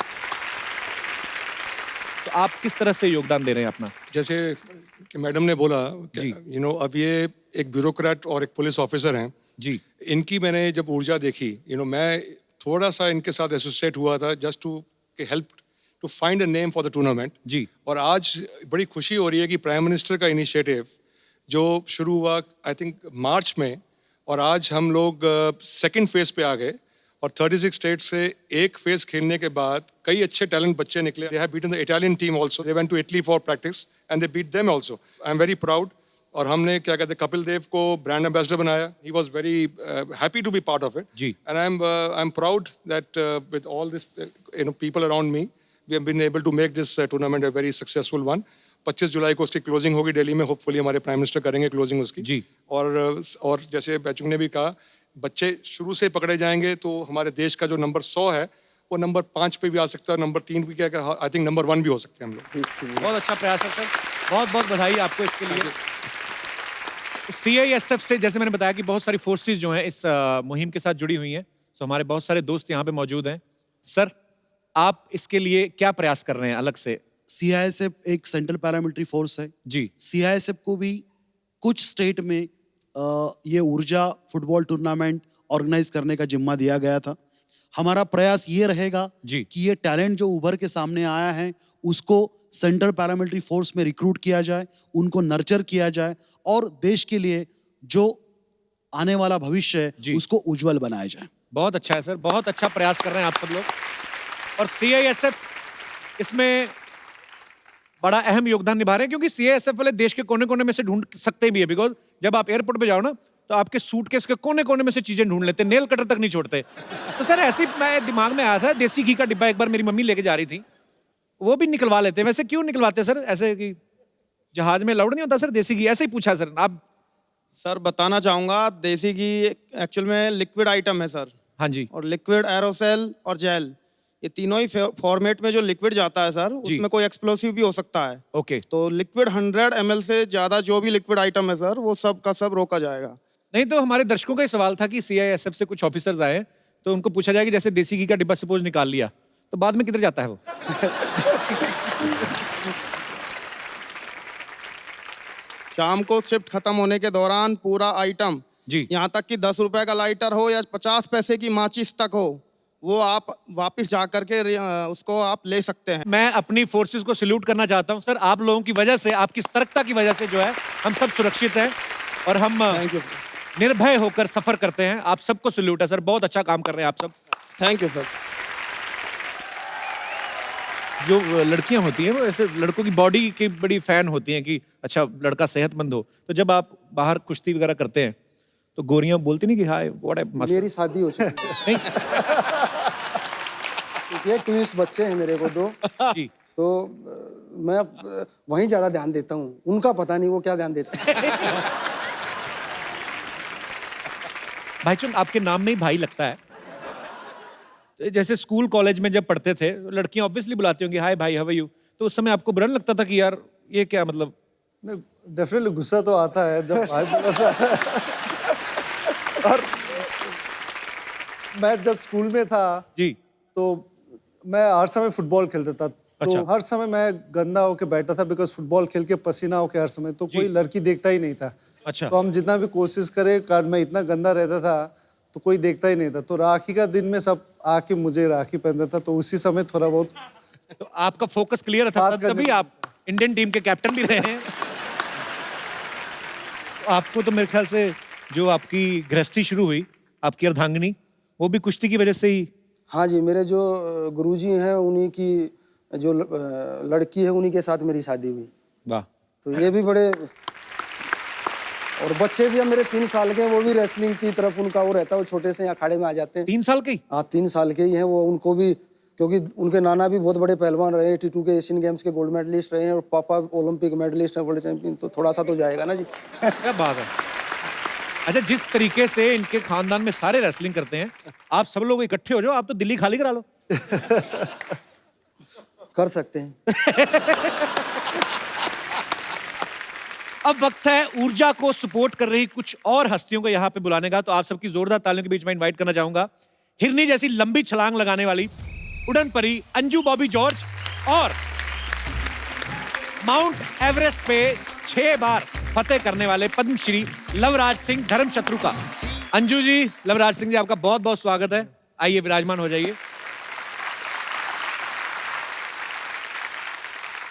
तो आप किस तरह से योगदान दे रहे हैं अपना? जैसे कि मैडम ने बोला, जी। अब ये एक ब्यूरोक्रेट और एक पुलिस ऑफिसर हैं जी। इनकी मैंने जब ऊर्जा देखी, मैं थोड़ा सा इनके साथ एसोसिएट हुआ था just to help to find a name for the tournament. जी। और आज बड़ी खुशी हो रही है कि प्राइम मिनिस्टर का इनिशिएटिव जो शुरू हुआ आई थिंक मार्च में, और आज हम लोग सेकंड फेज पे आ गए, और 36 स्टेट से एक फेज खेलने के बाद कई अच्छे टैलेंट बच्चे निकले। They have beaten the Italian team also, they went to Italy for practice and they beat them also. I am very proud. और हमने क्या कहते हैं, कपिल देव को ब्रांड एम्बेसडर बनाया। He was very happy to be part of it. जी। And I am proud that with all this people around me we have been able to make this tournament a very successful one. 25 जुलाई को उसकी closing होगी दिल्ली में, hopefully हमारे prime minister करेंगे closing उसकी। जी। और जैसे बैचुंग ने भी कहा, बच्चे शुरू से पकड़े जाएंगे तो हमारे देश का जो नंबर 100 है वो नंबर 5 पे भी आ सकता है, नंबर 3 भी, क्या आई थिंक नंबर 1 भी हो सकते हैं हम लोग। बहुत अच्छा प्रयास है सर, बहुत बहुत बधाई आपको इसके लिए। सीआईएसएफ से जैसे मैंने बताया कि बहुत सारी फोर्सेस जो हैं इस मुहिम के साथ जुड़ी हुई हैं, तो हमारे बहुत सारे दोस्त यहाँ पे मौजूद हैं। सर, आप इसके लिए क्या प्रयास कर रहे हैं अलग से? सीआईएसएफ एक सेंट्रल पैरामिलिट्री फोर्स है जी। सीआईएसएफ को भी कुछ स्टेट में ये ऊर्जा फुटबॉल टूर्नामेंट ऑर्गेनाइज करने का जिम्मा दिया गया था। हमारा प्रयास ये रहेगा जी। कि ये टैलेंट जो उभर के सामने आया है उसको सेंट्रल पैरामिलिट्री फोर्स में रिक्रूट किया जाए, उनको नर्चर किया जाए, और देश के लिए जो आने वाला भविष्य है उसको उज्जवल बनाया जाए। बहुत अच्छा है सर, बहुत अच्छा प्रयास कर रहे हैं आप सब लोग। और सीआईएसएफ इसमें बड़ा अहम योगदान निभा रहे हैं, क्योंकि सीआईएसएफ वाले देश के कोने कोने में से ढूंढ सकते भी है। बिकॉज जब आप एयरपोर्ट पे जाओ ना, तो आपके सूटकेस के कोने कोने में से चीजें ढूंढ लेते, नेल कटर तक नहीं छोड़ते। तो सर ऐसे ही मैं दिमाग में आया था, देसी घी का डिब्बा एक बार मेरी मम्मी लेके जा रही थी, वो भी निकलवा लेते। वैसे क्यों निकलवाते सर? ऐसे कि जहाज में लाउड नहीं होता सर देसी घी? ऐसे ही पूछा सर आप। सर बताना चाहूँगा, देसी घी एक्चुअल में लिक्विड आइटम है सर। हाँ जी। और लिक्विड, एरोसेल और जेल, ये तीनों ही फॉर्मेट में जो लिक्विड जाता है सर, उसमें कोई एक्सप्लोसिव भी हो सकता है। ओके। तो लिक्विड 100 ml से ज़्यादा जो भी लिक्विड आइटम है सर, वो सब का सब रोका जाएगा। नहीं तो हमारे दर्शकों का ही सवाल था कि सीआईएसएफ से कुछ ऑफिसर्स आए तो उनको पूछा जाए कि जैसे देसी घी का डिब्बा सपोज निकाल लिया तो बाद में किधर जाता है वो? शाम को शिफ्ट खत्म होने के दौरान पूरा आइटम जी, यहाँ तक कि 10 रुपए का लाइटर हो या 50 पैसे की माचिस तक हो, वो आप वापस जा करके उसको आप ले सकते हैं। मैं अपनी फोर्सेस को सैल्यूट करना चाहता हूं सर। आप लोगों की वजह से, आपकी सतर्कता की वजह से जो है हम सब सुरक्षित हैं और हम निर्भय होकर सफर करते हैं। आप सबको सैल्यूट है सर, बहुत अच्छा काम कर रहे हैं आप सब। Thank you sir. जो लड़कियां होती हैं वो ऐसे लड़कों की बॉडी की बड़ी फैन होती हैं कि अच्छा लड़का सेहतमंद हो, तो जब आप बाहर कुश्ती वगैरह करते हैं तो गोरियां बोलती नहीं कि हाय व्हाट मस्त? मेरी शादी हो चुकी है। ये ट्विंस बच्चे हैं मेरे को 2 जी। तो मैं वहीं ज्यादा ध्यान देता हूँ, उनका पता नहीं वो क्या ध्यान देते हैं। भाईचुन, आपके नाम में ही भाई लगता है। तो जैसे स्कूल कॉलेज में जब पढ़ते थे लड़कियां ऑब्वियसली बुलाती होंगी हाय भाई हाउ आर यू, तो उस समय आपको बुरा नहीं लगता था कि यार ये क्या मतलब? डेफिनेटली गुस्सा तो आता है जब भाई बोला था। और मैं जब स्कूल में था जी, तो मैं हर समय फुटबॉल खेलता था। तो अच्छा। हर समय मैं गंदा होके बैठा था, बिकॉज फुटबॉल खेल के पसीना होके हर समय, तो कोई लड़की देखता ही नहीं था। अच्छा। तो हम जितना भी कोशिश करें, कारण मैं इतना गंदा रहता था तो कोई देखता ही नहीं था। तो राखी का दिन में सब आके मुझे राखी पहनता था, तो उसी समय थोड़ा बहुत तो आपका फोकस क्लियर था, बात करने तभी आप इंडियन टीम के कैप्टन भी रहे हैं। आपको तो मेरे ख्याल से जो आपकी गृहस्थी शुरू हुई, आपकी अर्धांगिनी, वो भी कुश्ती की वजह से ही? हाँ जी, मेरे जो गुरुजी हैं उन्हीं की जो लड़की है उन्हीं के साथ मेरी शादी हुई। वाह। तो ये भी बड़े और बच्चे भी अब मेरे 3 साल के हैं, वो भी रेसलिंग की तरफ उनका वो रहता है, वो छोटे से अखाड़े में आ जाते हैं। 3 साल के ही? हाँ 3 साल के ही हैं वो, उनको भी क्योंकि उनके नाना भी बहुत बड़े पहलवान रहे, 82 के एशियन गेम्स के गोल्ड मेडलिस्ट रहे हैं और पापा ओलंपिक मेडलिस्ट हैं, वर्ल्ड चैंपियन, तो थोड़ा सा तो जाएगा ना जी। क्या बात है। अच्छा, जिस तरीके से इनके खानदान में सारे रेसलिंग करते हैं, आप सब लोग इकट्ठे हो जाओ, आप तो दिल्ली खाली करा लो। कर सकते हैं। अब वक्त है ऊर्जा को सपोर्ट कर रही कुछ और हस्तियों को यहाँ पे बुलाने का, तो आप सबकी जोरदार तालियों के बीच में इनवाइट करना चाहूंगा हिरनी जैसी लंबी छलांग लगाने वाली उड़न परी अंजू बॉबी जॉर्ज और माउंट एवरेस्ट पे 6 बार फतेह करने वाले पद्मश्री लवराज सिंह धर्मशत्रु का। अंजू जी, लवराज सिंह जी, आपका बहुत बहुत स्वागत है। आइए विराजमान हो जाइए।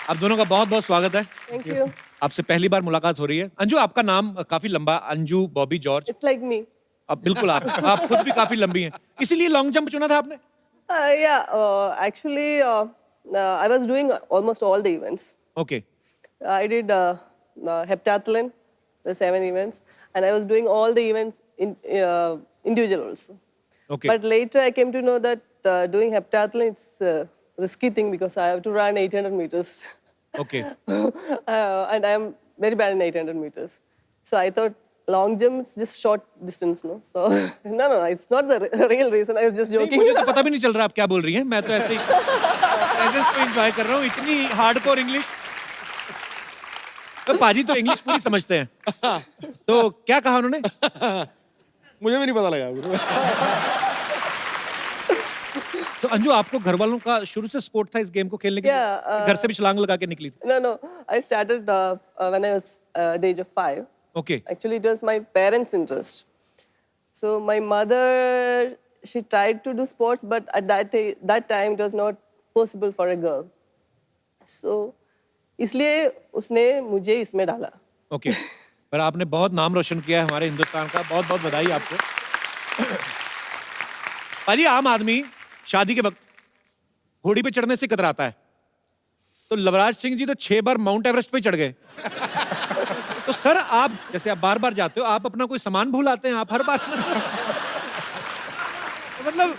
आप दोनों का बहुत बहुत स्वागत है। Thank you. आपसे पहली बार मुलाकात हो रही है। अंजू, आपका नाम काफी लंबा, Anju Bobby George. It's like me. अब बिल्कुल आप खुद भी काफी लंबी हैं, इसीलिए लॉन्ग जंप चुना था आपने? Actually, I was doing almost all the events. Okay. I did heptathlon, the 7 events, and I was doing all the events in individual also. Okay. But later I came to know that doing heptathlon it's a risky thing because I have to run 800 meters. Okay. And I am very bad in 800 meters. So I thought long jump is just short distance, no? So no, it's not the real reason. I was just joking. मुझे तो पता भी नहीं चल रहा आप क्या बोल रही हैं। मैं तो ऐसे ही एंजॉय कर रहा हूँ। इतनी हार्डकोर इंग्लिश। तो पाजी तो इंग्लिश पूरी समझते हैं। तो क्या कहा उन्होंने? मुझे भी नहीं पता लगा। तो अंजू, आपको घर वालों का शुरू से सपोर्ट था इस गेम को खेलने के लिए? घर से भी छलांग लगा के निकली थी? No. I started when I was the age of 5. Okay. Actually, it was my parents' interest. So my mother, she tried to do sports, but at that time it was not possible for a girl. So इसलिए उसने मुझे इसमें डाला। Okay. पर आपने बहुत नाम रोशन किया है हमारे हिंदुस्तान का। बहुत बहुत बधाई आपको। पाजी, आम आदमी शादी के वक्त घोड़ी पे चढ़ने से कतराता है, तो लवराज सिंह जी तो 6 बार माउंट एवरेस्ट पे चढ़ गए। तो सर, आप जैसे आप बार बार जाते हो, आप अपना कोई सामान भूल आते हैं? आप हर बार मतलब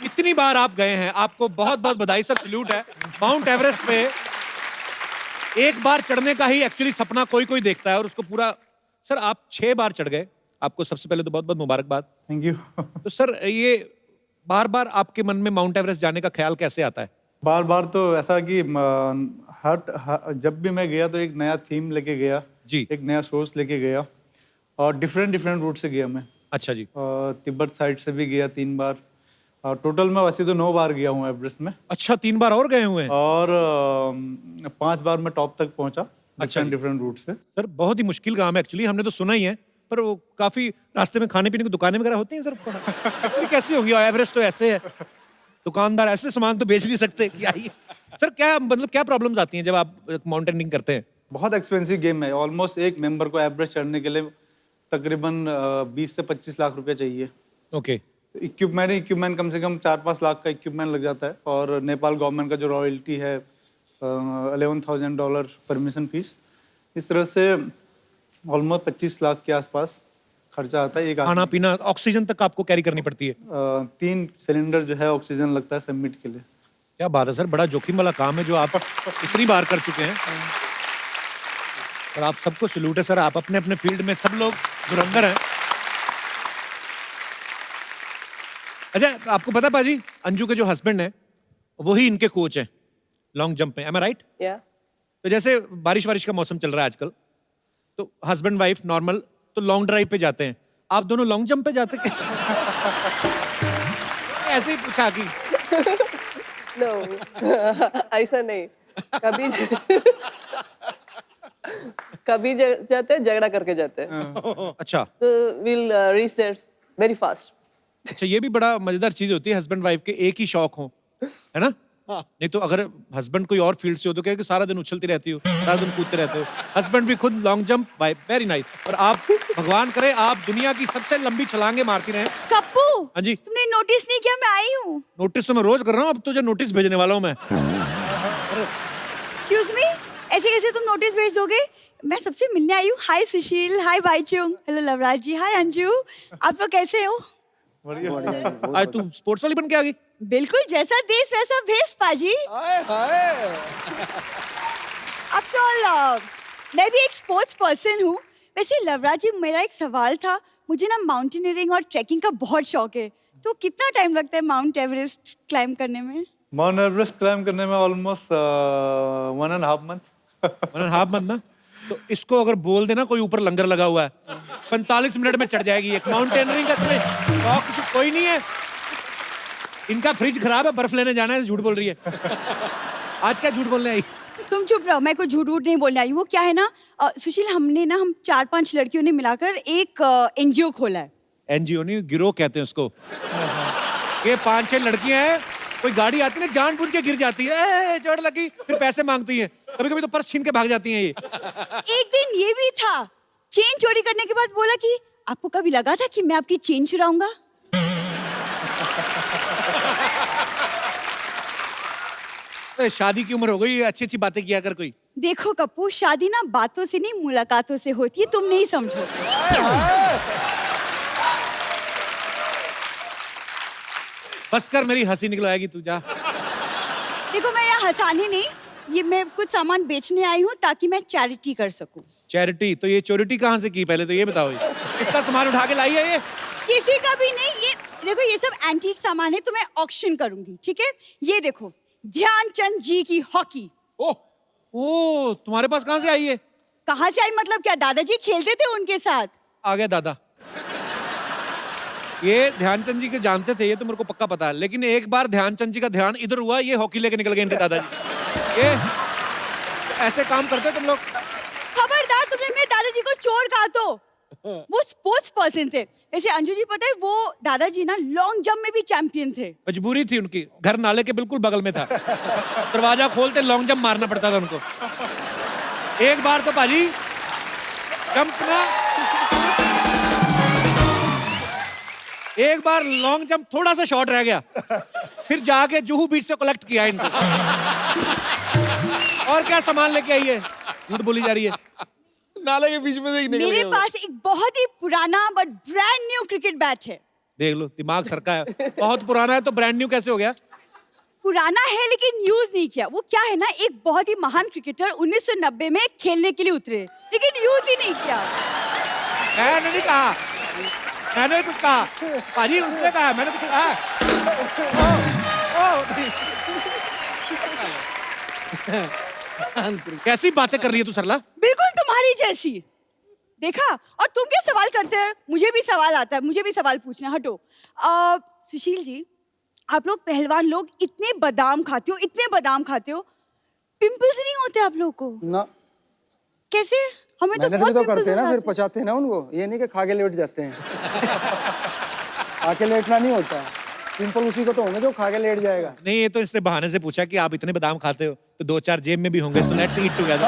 इतनी बार आप गए हैं, आपको बहुत बहुत बधाई सर, सल्यूट है। माउंट एवरेस्ट पे एक बार चढ़ने का ही एक्चुअली सपना कोई कोई देखता है और उसको पूरा। सर, आप 6 बार चढ़ गए, आपको सबसे पहले तो बहुत बहुत मुबारकबाद। Thank you. तो सर, ये बार बार आपके मन में माउंट एवरेस्ट जाने का ख्याल कैसे आता है? बार बार तो ऐसा कि जब भी मैं गया तो एक नया थीम लेके गया जी, एक नया सोर्स लेके गया और डिफरेंट रूट से गया मैं। अच्छा जी। तिब्बत साइड से भी गया 3 बार। टोटल मैं वैसे तो 9 बार गया हूँ एवरेस्ट में। अच्छा, 3 बार और गए हुए हैं? और 5 बार मैं टॉप तक पहुंचा। अच्छा, डिफरेंट रूट से। सर, बहुत ही मुश्किल काम है एक्चुअली, हमने तो सुना ही है, पर वो काफी रास्ते में खाने पीने की दुकानें वगैरह होती हैं सर? कैसी होंगी? एवरेस्ट तो ऐसे है, दुकानदार ऐसे सामान तो बेच नहीं सकते। क्या ये सर, क्या मतलब क्या प्रॉब्लम्स आती हैं जब आप माउंटेनिंग करते हैं? बहुत एक्सपेंसिव गेम है। ऑलमोस्ट एक मेंबर को एवरेस्ट चढ़ने के लिए तकरीबन 20 से 25 लाख रुपया चाहिए। ओके। इक्विपमेंट कम से कम 4-5 लाख का इक्विपमेंट लग जाता है। और नेपाल गवर्नमेंट का जो रॉयल्टी है $11,000 परमिशन फीस, इस तरह से ऑलमोस्ट 25 लाख के आसपास खर्चा आता है। एक खाना पीना, ऑक्सीजन तक आपको कैरी करनी पड़ती है? 3 सिलेंडर जो है ऑक्सीजन लगता है सबमिट के लिए। क्या बात है सर, बड़ा जोखिम वाला काम है जो आप इतनी बार कर चुके हैं। और आप सबको सैल्यूट है सर, आप अपने अपने फील्ड में सब लोग धुरंधर हैं। अच्छा, आपको पता पाजी, अंजू के जो हस्बैंड हैं वही इनके कोच हैं लॉन्ग जंप में। एम आई राइट? Yeah. तो जैसे बारिश वारिश का मौसम चल रहा है आजकल, तो हस्बैंड वाइफ नॉर्मल तो लॉन्ग ड्राइव पे जाते हैं, आप दोनों लॉन्ग जंप पे जाते कैसे? ऐसे ही पूछा कि No, ऐसा नहीं। कभी जाते हैं, झगड़ा करके जाते हैं। अच्छा। तो we'll reach there very fast. अच्छा, ये भी बड़ा मजेदार चीज होती है, हस्बैंड वाइफ के एक ही शौक हो, है ना? नहीं तो अगर हस्बैंड कोई और फील्ड से हो तो क्या कि सारा दिन उछलती रहती हो, सारा दिन कूदते रहते हो। हस्बैंड भी खुद long jump, wife very nice. और आप, भगवान करे आप दुनिया की सबसे लंबी छलांगे मारती रहे। कप्पू, हाँ जी। तुमने नोटिस नहीं किया मैं आई हूँ? नोटिस तो मैं रोज कर रहा हूँ, अब तुझे नोटिस भेजने वाला हूँ मैं। एक्सक्यूज मी, ऐसे कैसे तुम नोटिस भेज दोगे? मैं सबसे मिलने आई हूँ। हाय सुशील, हाय बाईचुंग, हेलो लवराज जी, हाय अंजू, आप लोग कैसे हो? आज तू स्पोर्ट्स वाली बन के आ गई। बिल्कुल, जैसा देश वैसा भेष पाजी। आफ्टर ऑल मैं भी एक स्पोर्ट्स पर्सन हूँ। वैसे लवराज जी, मेरा एक सवाल था। मुझे ना माउंटेनियरिंग और ट्रैकिंग का बहुत शौक है, तो कितना टाइम लगता है माउंट एवरेस्ट क्लाइंब करने में? माउंट एवरेस्ट क्लाइम करने में ऑलमोस्ट 1.5 मंथ। 1.5 मंथ ना? तो इसको अगर बोल देना कोई ऊपर लंगर लगा हुआ है, 45 मिनट में चढ़ जाएगी। एक माउंटेनियरिंग का तुम्हें शौक कोई नहीं है? इनका फ्रिज खराब है, बर्फ लेने जाना है, झूठ बोल रही है। आज क्या झूठ बोलने आई? तुम चुप रहो, मैं कोई झूठ नहीं बोलने आई। वो क्या है ना सुशील, हम 4-5 लड़कियों ने मिलाकर एक एनजीओ खोला है। एनजीओ नहीं, गिरोह कहते हैं उसको। ये 5-6 लड़कियां हैं, कोई गाड़ी आती है ना, जानबूझ के गिर जाती है, चोट लगी, फिर पैसे मांगती है, कभी कभी तो पर्स छीन के भाग जाती हैं ये। एक दिन ये भी था, चेन चोरी करने के बाद बोला कि आपको कभी लगा था कि मैं आपकी चेन चुराऊंगा? शादी की उम्र हो गई, अच्छी अच्छी बातें किया कर कोई। देखो कप्पू, शादी ना बातों से नहीं मुलाकातों से होती है, तुम नहीं समझो। बस कर, मेरी हंसी निकलवाएगी तू, जा। देखो मैं यहाँ हंसाने नहीं, ये मैं कुछ सामान बेचने आई हूँ ताकि मैं चैरिटी कर सकूँ। चैरिटी? तो ये चोरिटी कहाँ से की, पहले तो ये बताओ। इसका सामान उठा के लाई है ये? किसी का भी नहीं। ये देखो, ये सब एंटीक सामान है, तो मैं ऑक्शन करूंगी, ठीक है? ये देखो, ध्यानचंद जी की हॉकी। ओह, तुम्हारे पास कहाँ से आई है? कहाँ से आई मतलब क्या? दादाजी खेलते थे उनके साथ। आ गया दादा। ये ध्यानचंद जी के जानते थे, ये तो मेरे को पक्का पता है, लेकिन एक बार ध्यानचंद जी का ध्यान इधर हुआ, ये हॉकी लेके निकल गए इनके दादाजी। ये ऐसे काम करते तुम लोग? खबरदार, तुमने मेरे दादाजी को चोर कहा तो। वो स्पोर्ट्स पर्सन थे। वैसे अंजू जी, पता है वो दादाजी ना लॉन्ग जंप में भी चैंपियन थे। मजबूरी थी उनकी, घर नाले के बिल्कुल बगल में था, दरवाजा खोलते लॉन्ग जंप मारना पड़ता था उनको। एक बार तो पाजी जंप ना, एक बार लॉन्ग जंप थोड़ा सा शॉर्ट रह गया, फिर जाके जुहू बीच से कलेक्ट किया इनको। और क्या सामान लेके आई है? झूठ बोली जा रही है। नाले के बीच में से निकल मेरे गया। पास एक बहुत ही पुराना but brand new cricket bat है। देख लो, दिमाग सरका है। बहुत पुराना है तो ब्रांड न्यू कैसे हो गया? पुराना है लेकिन यूज नहीं किया। वो क्या है ना, एक बहुत ही महान क्रिकेटर 1990 में खेलने के लिए उतरे, लेकिन यूज ही नहीं किया। मैंने नहीं कहा, मैंने कुछ कहा पाजी, उसने कहा, मैंने कुछ कहा। कैसी बातें कर रही है तू सरला? बिल्कुल तुम्हारी जैसी। देखा? और तुम क्या सवाल करते हैं? मुझे भी सवाल आता है, मुझे भी सवाल पूछना। हटो। सुशील जी, आप लोग पहलवान लोग इतने बादाम खाते हो, इतने बादाम खाते हो, पिंपल्स नहीं होते आप लोग को? ना। कैसे? हमें तो मेहनत बहुत भी तो पिंपल्स करते हैं ना, हो फिर जाते हैं। पचाते हैं ना उनको। ये नहीं कि खा के लेट जाते हैं। खा के लेटना नहीं होता। पिंपल उसी को तो होंगे जो खा के लेट जाएगा। नहीं, ये तो इसने बहाने से पूछा कि आप इतने बादाम खाते हो तो 2-4 जेब में भी होंगे, सो लेट्स ईट टुगेदर।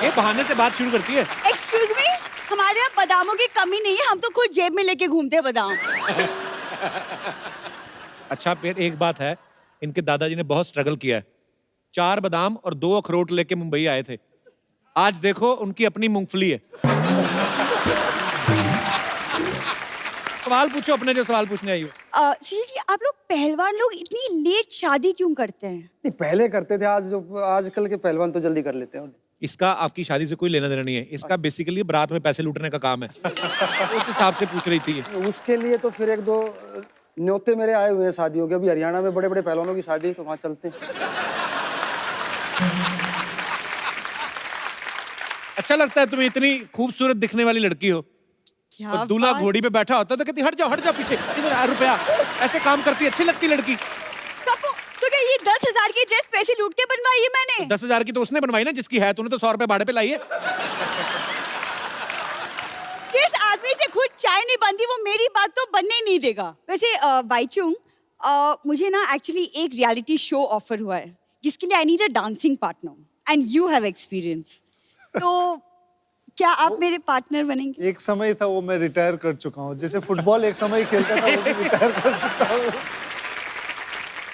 ये बहाने से बात शुरू करती है। एक्सक्यूज मी, हमारे यहाँ बादामों की कमी नहीं है, हम तो खुद जेब में लेके घूमते हैं बादाम। अच्छा, फिर एक बात है, इनके दादाजी ने बहुत स्ट्रगल किया है। 4 बादाम और 2 अखरोट लेके मुंबई आए थे। आज देखो उनकी अपनी मूंगफली है। सवाल पूछो अपने, जो सवाल पूछने आई हो। सुशील जी, आप लोग पहलवान लोग इतनी लेट शादी क्यों करते हैं? नहीं, पहले करते थे, आजकल के पहलवान तो जल्दी कर लेते हैं। इसका आपकी शादी से कोई लेना देना नहीं है, इसका बेसिकली बारात में पैसे लूटने का काम है। उस हिसाब से पूछ रही थी ये। उसके लिए तो फिर 1-2 न्योते मेरे आए हुए हैं शादियों के। अभी हरियाणा में बड़े बड़े पहलवानों की शादी है, तो वहाँ चलते हैं। अच्छा लगता है तुम्हें? इतनी खूबसूरत दिखने वाली लड़की हो और दूल्हा घोड़ी पे बैठा होता तो कहती हट जाओ पीछे, इधर रुपया। ऐसे काम करती, अच्छी लगती लड़की। कप्पू, तो क्या ये 10,000 की ड्रेस पैसे लूट के बनवाई है मैंने? 10,000 की तो उसने बनवाई ना, जिसकी है। तूने तो 100 रुपए भाड़े पे लाई है। जिस आदमी से खुद चाय नहीं बनती वो मेरी बात तो बनने नहीं देगा। वैसे बाईचुंग, मुझे ना एक्चुअली एक रियलिटी शो ऑफर हुआ है जिसके लिए I need a dancing partner and you have experience. तो क्या आप मेरे पार्टनर बनेंगे? एक समय था वो मैं रिटायर कर चुका हूँ, जैसे फुटबॉल एक समय खेलता था वो भी रिटायर कर चुका हूँ।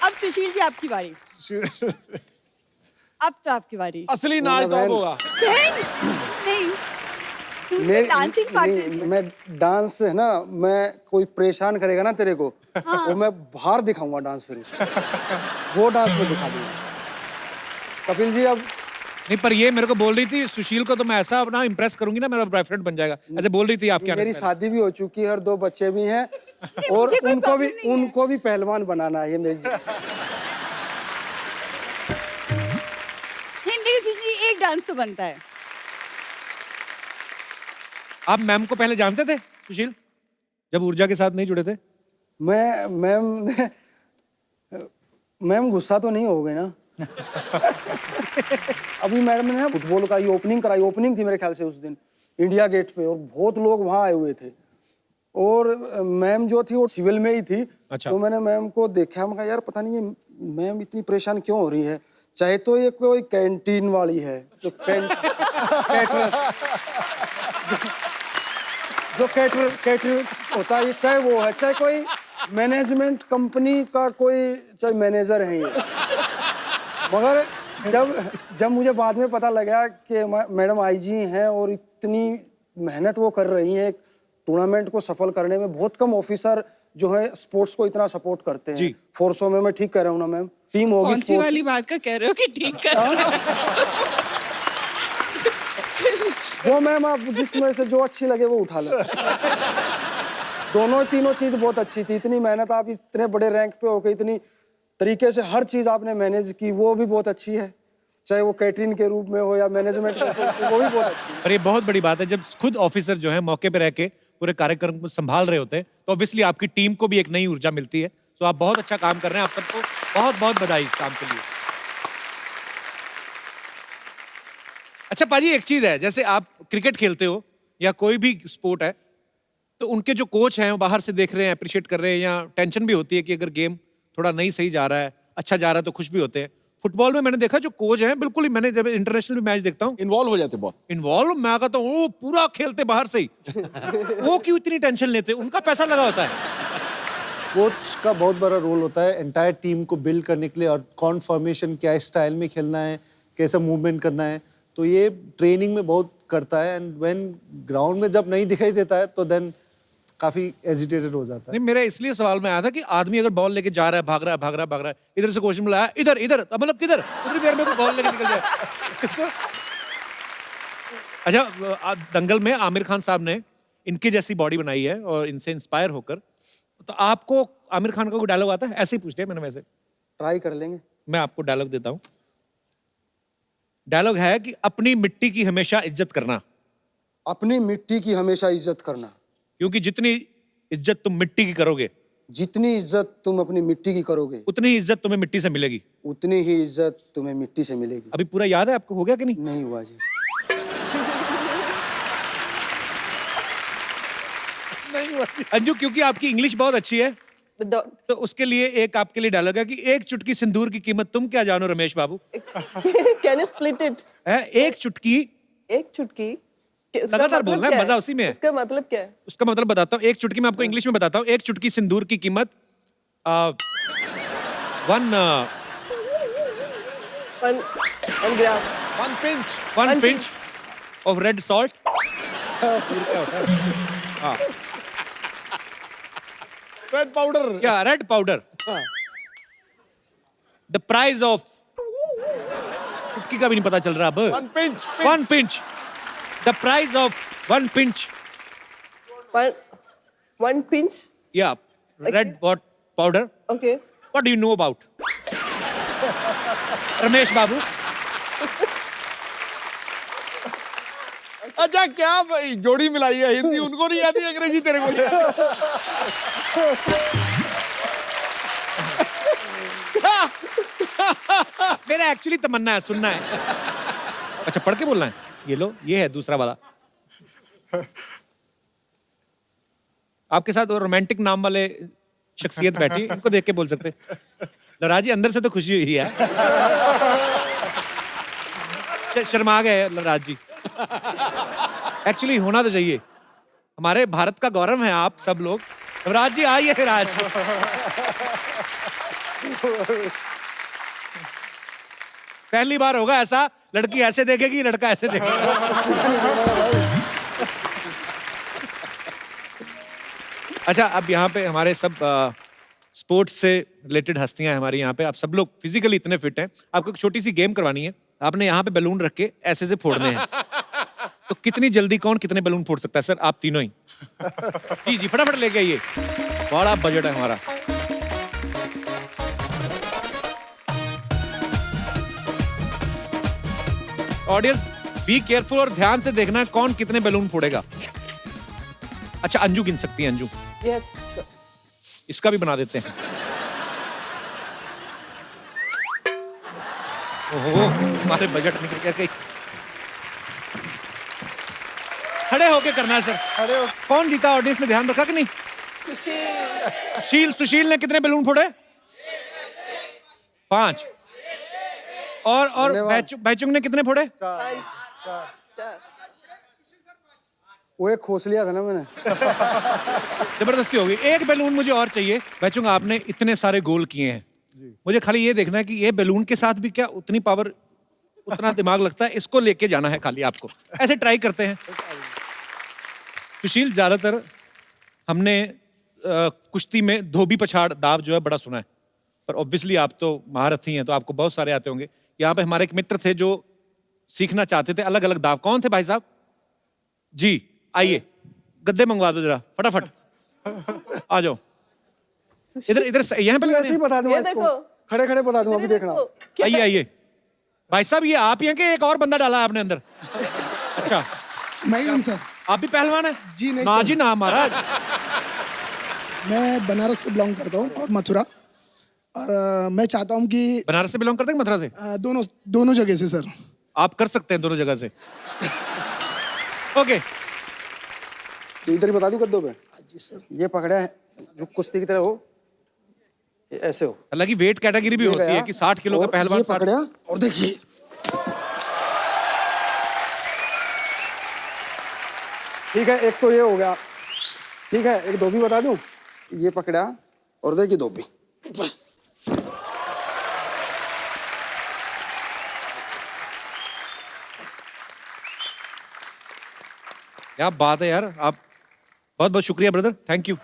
अब सुशील जी आपकी बारी। अब तो आपकी बारी। असली नाच तो अब होगा। नहीं, मैं डांसिंग पार्टनर। मैं डांस है ना, मैं कोई परेशान करेगा ना तेरे को, वो मैं बाहर दिखाऊंगा डांस, फिर उसको वो डांस में दिखा दूंगा। कपिल जी अब नहीं, पर ये मेरे को बोल रही थी सुशील को तो मैं ऐसा अपना इम्प्रेस करूंगी ना, मेरा बॉयफ्रेंड बन जाएगा, ऐसे बोल रही थी आपके आने मेरी से शादी भी हो चुकी है और 2 बच्चे भी हैं, और मुझे कोई उनको भी पहलवान बनाना है, ये मेरी लेकिन सुशील एक डांस तो बनता है। आप मैम को पहले जानते थे सुशील, जब ऊर्जा के साथ नहीं जुड़े थे? मैम गुस्सा तो नहीं हो गए ना? अभी मैडम ने ना फुटबॉल का ये ओपनिंग कराई, ओपनिंग थी मेरे ख्याल से उस दिन इंडिया गेट पे, और बहुत लोग वहाँ आए हुए थे, और मैम जो थी वो सिविल में ही थी। अच्छा। तो मैंने मैम को देखा, मैं कहा यार पता नहीं ये मैम इतनी परेशान क्यों हो रही है, चाहे तो ये कोई कैंटीन वाली है जो कैटर होता है, चाहे वो है, चाहे कोई मैनेजमेंट कंपनी का कोई चाहे मैनेजर है ये। मगर जब मुझे बाद में पता लगा कि मैडम आईजी हैं और इतनी मेहनत वो कर रही हैं टूर्नामेंट को सफल करने में, बहुत कम ऑफिसर जो है स्पोर्ट्स को इतना सपोर्ट करते हैं फोर्सों में। मैं ठीक कह रहा हूँ ना मैम? टीम होगी कौन सी वाली बात का कह रहे हो कि ठीक कर रहे हो? वो मैम आप जिसमें से जो अच्छी लगे वो उठा लो। तीनों चीज बहुत अच्छी थी, इतनी मेहनत, आप इतने बड़े रैंक पे होके इतनी तरीके से हर चीज आपने मैनेज की, वो भी बहुत अच्छी है, चाहे वो कैटरिंग के रूप में हो या मैनेजमेंट के रूप में, वो भी बहुत अच्छी है। पर ये बहुत बड़ी बात है जब खुद ऑफिसर जो है मौके पे रह के पूरे कार्यक्रम को संभाल रहे होते हैं, तो ऑब्वियसली आपकी टीम को भी एक नई ऊर्जा मिलती है। तो आप बहुत अच्छा काम कर रहे हैं, आप सबको बहुत बहुत बधाई इस काम के लिए। अच्छा पाजी, एक चीज है, जैसे आप क्रिकेट खेलते हो या कोई भी स्पोर्ट है, तो उनके जो कोच हैं वो बाहर से देख रहे हैं, अप्रिशिएट कर रहे हैं, या टेंशन भी होती है कि अगर गेम थोड़ा नहीं सही जा रहा है, अच्छा जा रहा है, तो खुश भी होते हैं। फुटबॉल में मैंने देखा जो कोच हैं बिल्कुल ही, मैंने जब इंटरनेशनल मैच देखता हूँ इन्वॉल्व हो जाते बहुत। इन्वॉल्व, मैं कहता हूँ वो पूरा खेलते बाहर से ही। वो क्यों इतनी टेंशन लेते? उनका पैसा लगा होता है। कोच का बहुत बड़ा रोल होता है एंटायर टीम को बिल्ड करने के लिए, और कौन फॉर्मेशन क्या स्टाइल में खेलना है, कैसा मूवमेंट करना है, तो ये ट्रेनिंग में बहुत करता है। एंड व्हेन ग्राउंड में जब नहीं दिखाई देता है तो देन काफी एजिटेटेड हो जाता है। नहीं, मेरा इसलिए सवाल में आया था कि आदमी अगर बॉल लेके जा रहा है, भाग रहा है, इधर से क्वेश्चन मिला इधर इधर, मतलब किधर, उतनी देर में कोई बॉल लेके निकल जाए। अच्छा, दंगल में आमिर खान साहब ने इनकी जैसी बॉडी बनाई है और इनसे इंस्पायर होकर, तो आपको आमिर खान का कोई डायलॉग आता है? ऐसे ही पूछते हैं मैंने, वैसे ट्राई कर लेंगे। मैं आपको डायलॉग देता हूँ। डायलॉग है कि अपनी मिट्टी की हमेशा इज्जत करना। अपनी मिट्टी की हमेशा इज्जत करना, क्योंकि जितनी इज्जत तुम मिट्टी की करोगे, जितनी इज्जत तुम अपनी मिट्टी की करोगे, उतनी इज्जत तुम्हें मिट्टी से मिलेगी। उतनी ही इज्जत तुम्हें मिट्टी से मिलेगी। अभी पूरा याद है आपको? हो गया कि नहीं? नहीं हुआ जी। नहीं हुआ। अंजू, क्योंकि आपकी इंग्लिश बहुत अच्छी है, तो उसके लिए एक आपके लिए डायलॉग है कि एक चुटकी सिंदूर की कीमत तुम क्या जानो रमेश बाबू। Can you split it? है एक चुटकी, एक चुटकी। इसका लगातार मतलब बोलना है, क्या मजा उसी में है। इसका मतलब क्या है? उसका मतलब बताता हूँ, एक चुटकी मैं आपको इंग्लिश में बताता हूँ। एक चुटकी सिंदूर की कीमत One gram. One pinch of red salt. Red powder. या red powder. The price of, चुटकी का भी नहीं पता चल रहा अब। One pinch. The price of one pinch. One pinch. या red powder. Okay. What do you know about? Ramesh Babu. अच्छा, क्या जोड़ी मिलाई है? हिंदी उनको नहीं आती, अंग्रेजी तेरे को नहीं आती। मेरा एक्चुअली तमन्ना है, सुनना है। अच्छा, पढ़ के बोलना है। ये लो, ये है दूसरा वाला। आपके साथ रोमांटिक नाम वाले शख्सियत बैठी, इनको देख के बोल सकते। लवराज जी, अंदर से तो खुशी हुई है। शर्मा गए लवराज जी। एक्चुअली होना तो चाहिए, हमारे भारत का गौरव है आप सब लोग। लवराज जी आइए फिर आज। पहली बार होगा ऐसा, लड़की ऐसे देखेगी, लड़का ऐसे देखेगा। अच्छा, अब यहाँ पे हमारे सब स्पोर्ट्स से रिलेटेड हस्तियां हैं हमारी यहाँ पे। आप सब लोग फिजिकली इतने फिट हैं, आपको एक छोटी सी गेम करवानी है। आपने यहाँ पे बैलून रख के ऐसे से फोड़ने हैं। तो कितनी जल्दी कौन कितने बैलून फोड़ सकता है? सर आप तीनों ही। जी जी, फटाफट लेके आइए, बड़ा बजट है हमारा। ऑडियंस बी केयरफुल और ध्यान से देखना है कौन कितने बैलून फोड़ेगा। अच्छा, अंजू गिन सकती है। Anju, Yes, sure. इसका भी बना देते हैं। ओहो, हमारे बजट निकल गया कहीं। खड़े होके करना है सर। खड़े हो। कौन जीता? ऑडियंस ने ध्यान रखा कि नहीं? सुशील ने कितने बैलून फोड़े? 5। और बैचुंग ने कितने फोड़े? 4. वो एक खोस लिया था ना मैंने। जबरदस्ती हो गई। एक बैलून मुझे और चाहिए। बैचुंग, आपने इतने सारे गोल किए हैं, मुझे खाली ये देखना है कि ये बैलून के साथ भी क्या उतनी पावर, उतना दिमाग लगता है? इसको लेके जाना है खाली आपको। ऐसे ट्राई करते हैं। सुशील, ज्यादातर हमने कुश्ती में धोबी पछाड़ दाव जो है बड़ा सुना है, पर ऑब्वियसली आप तो महारथी हैं, तो आपको बहुत सारे आते होंगे। यहाँ पे हमारे एक मित्र थे जो सीखना चाहते थे अलग अलग दाव। कौन थे भाई साहब? जी आइए, गद्दे मंगवा दो जरा फटाफट। आ जाओ इधर इधर, यहाँ पे ऐसे ही बता दूंगा इसको, खड़े खड़े बता दूंगा, अभी देखना। आइए आइए भाई साहब, ये आप ही हैं कि एक और बंदा डाला है आपने अंदर? अच्छा, मैं ही हूँ सर। आप भी पहलवान हैं? जी नहीं ना सर। जी ना महाराज। मैं बनारस से बिलोंग करता हूँ और मथुरा, और मैं चाहता हूँ कि बनारस से बिलोंग करते हैं मथुरा से? दोनों जगह से सर। आप कर सकते हैं दोनों जगह से। ओके, तो इधर ही बता दूं गद्दों पे। जी सर। ये पकड़ा है जो कुश्ती की तरह हो, ये ऐसे हो। हालांकि वेट कैटेगरी भी होती है कि 60 किलो का पहलवान। ये पकड़ा और देखिए, ठीक है, एक तो ये हो गया। ठीक है, एक धोबी बता दूं। ये पकड़ा और देखिए धोबी। क्या बात है यार, आप बहुत बहुत शुक्रिया ब्रदर, थैंक यू।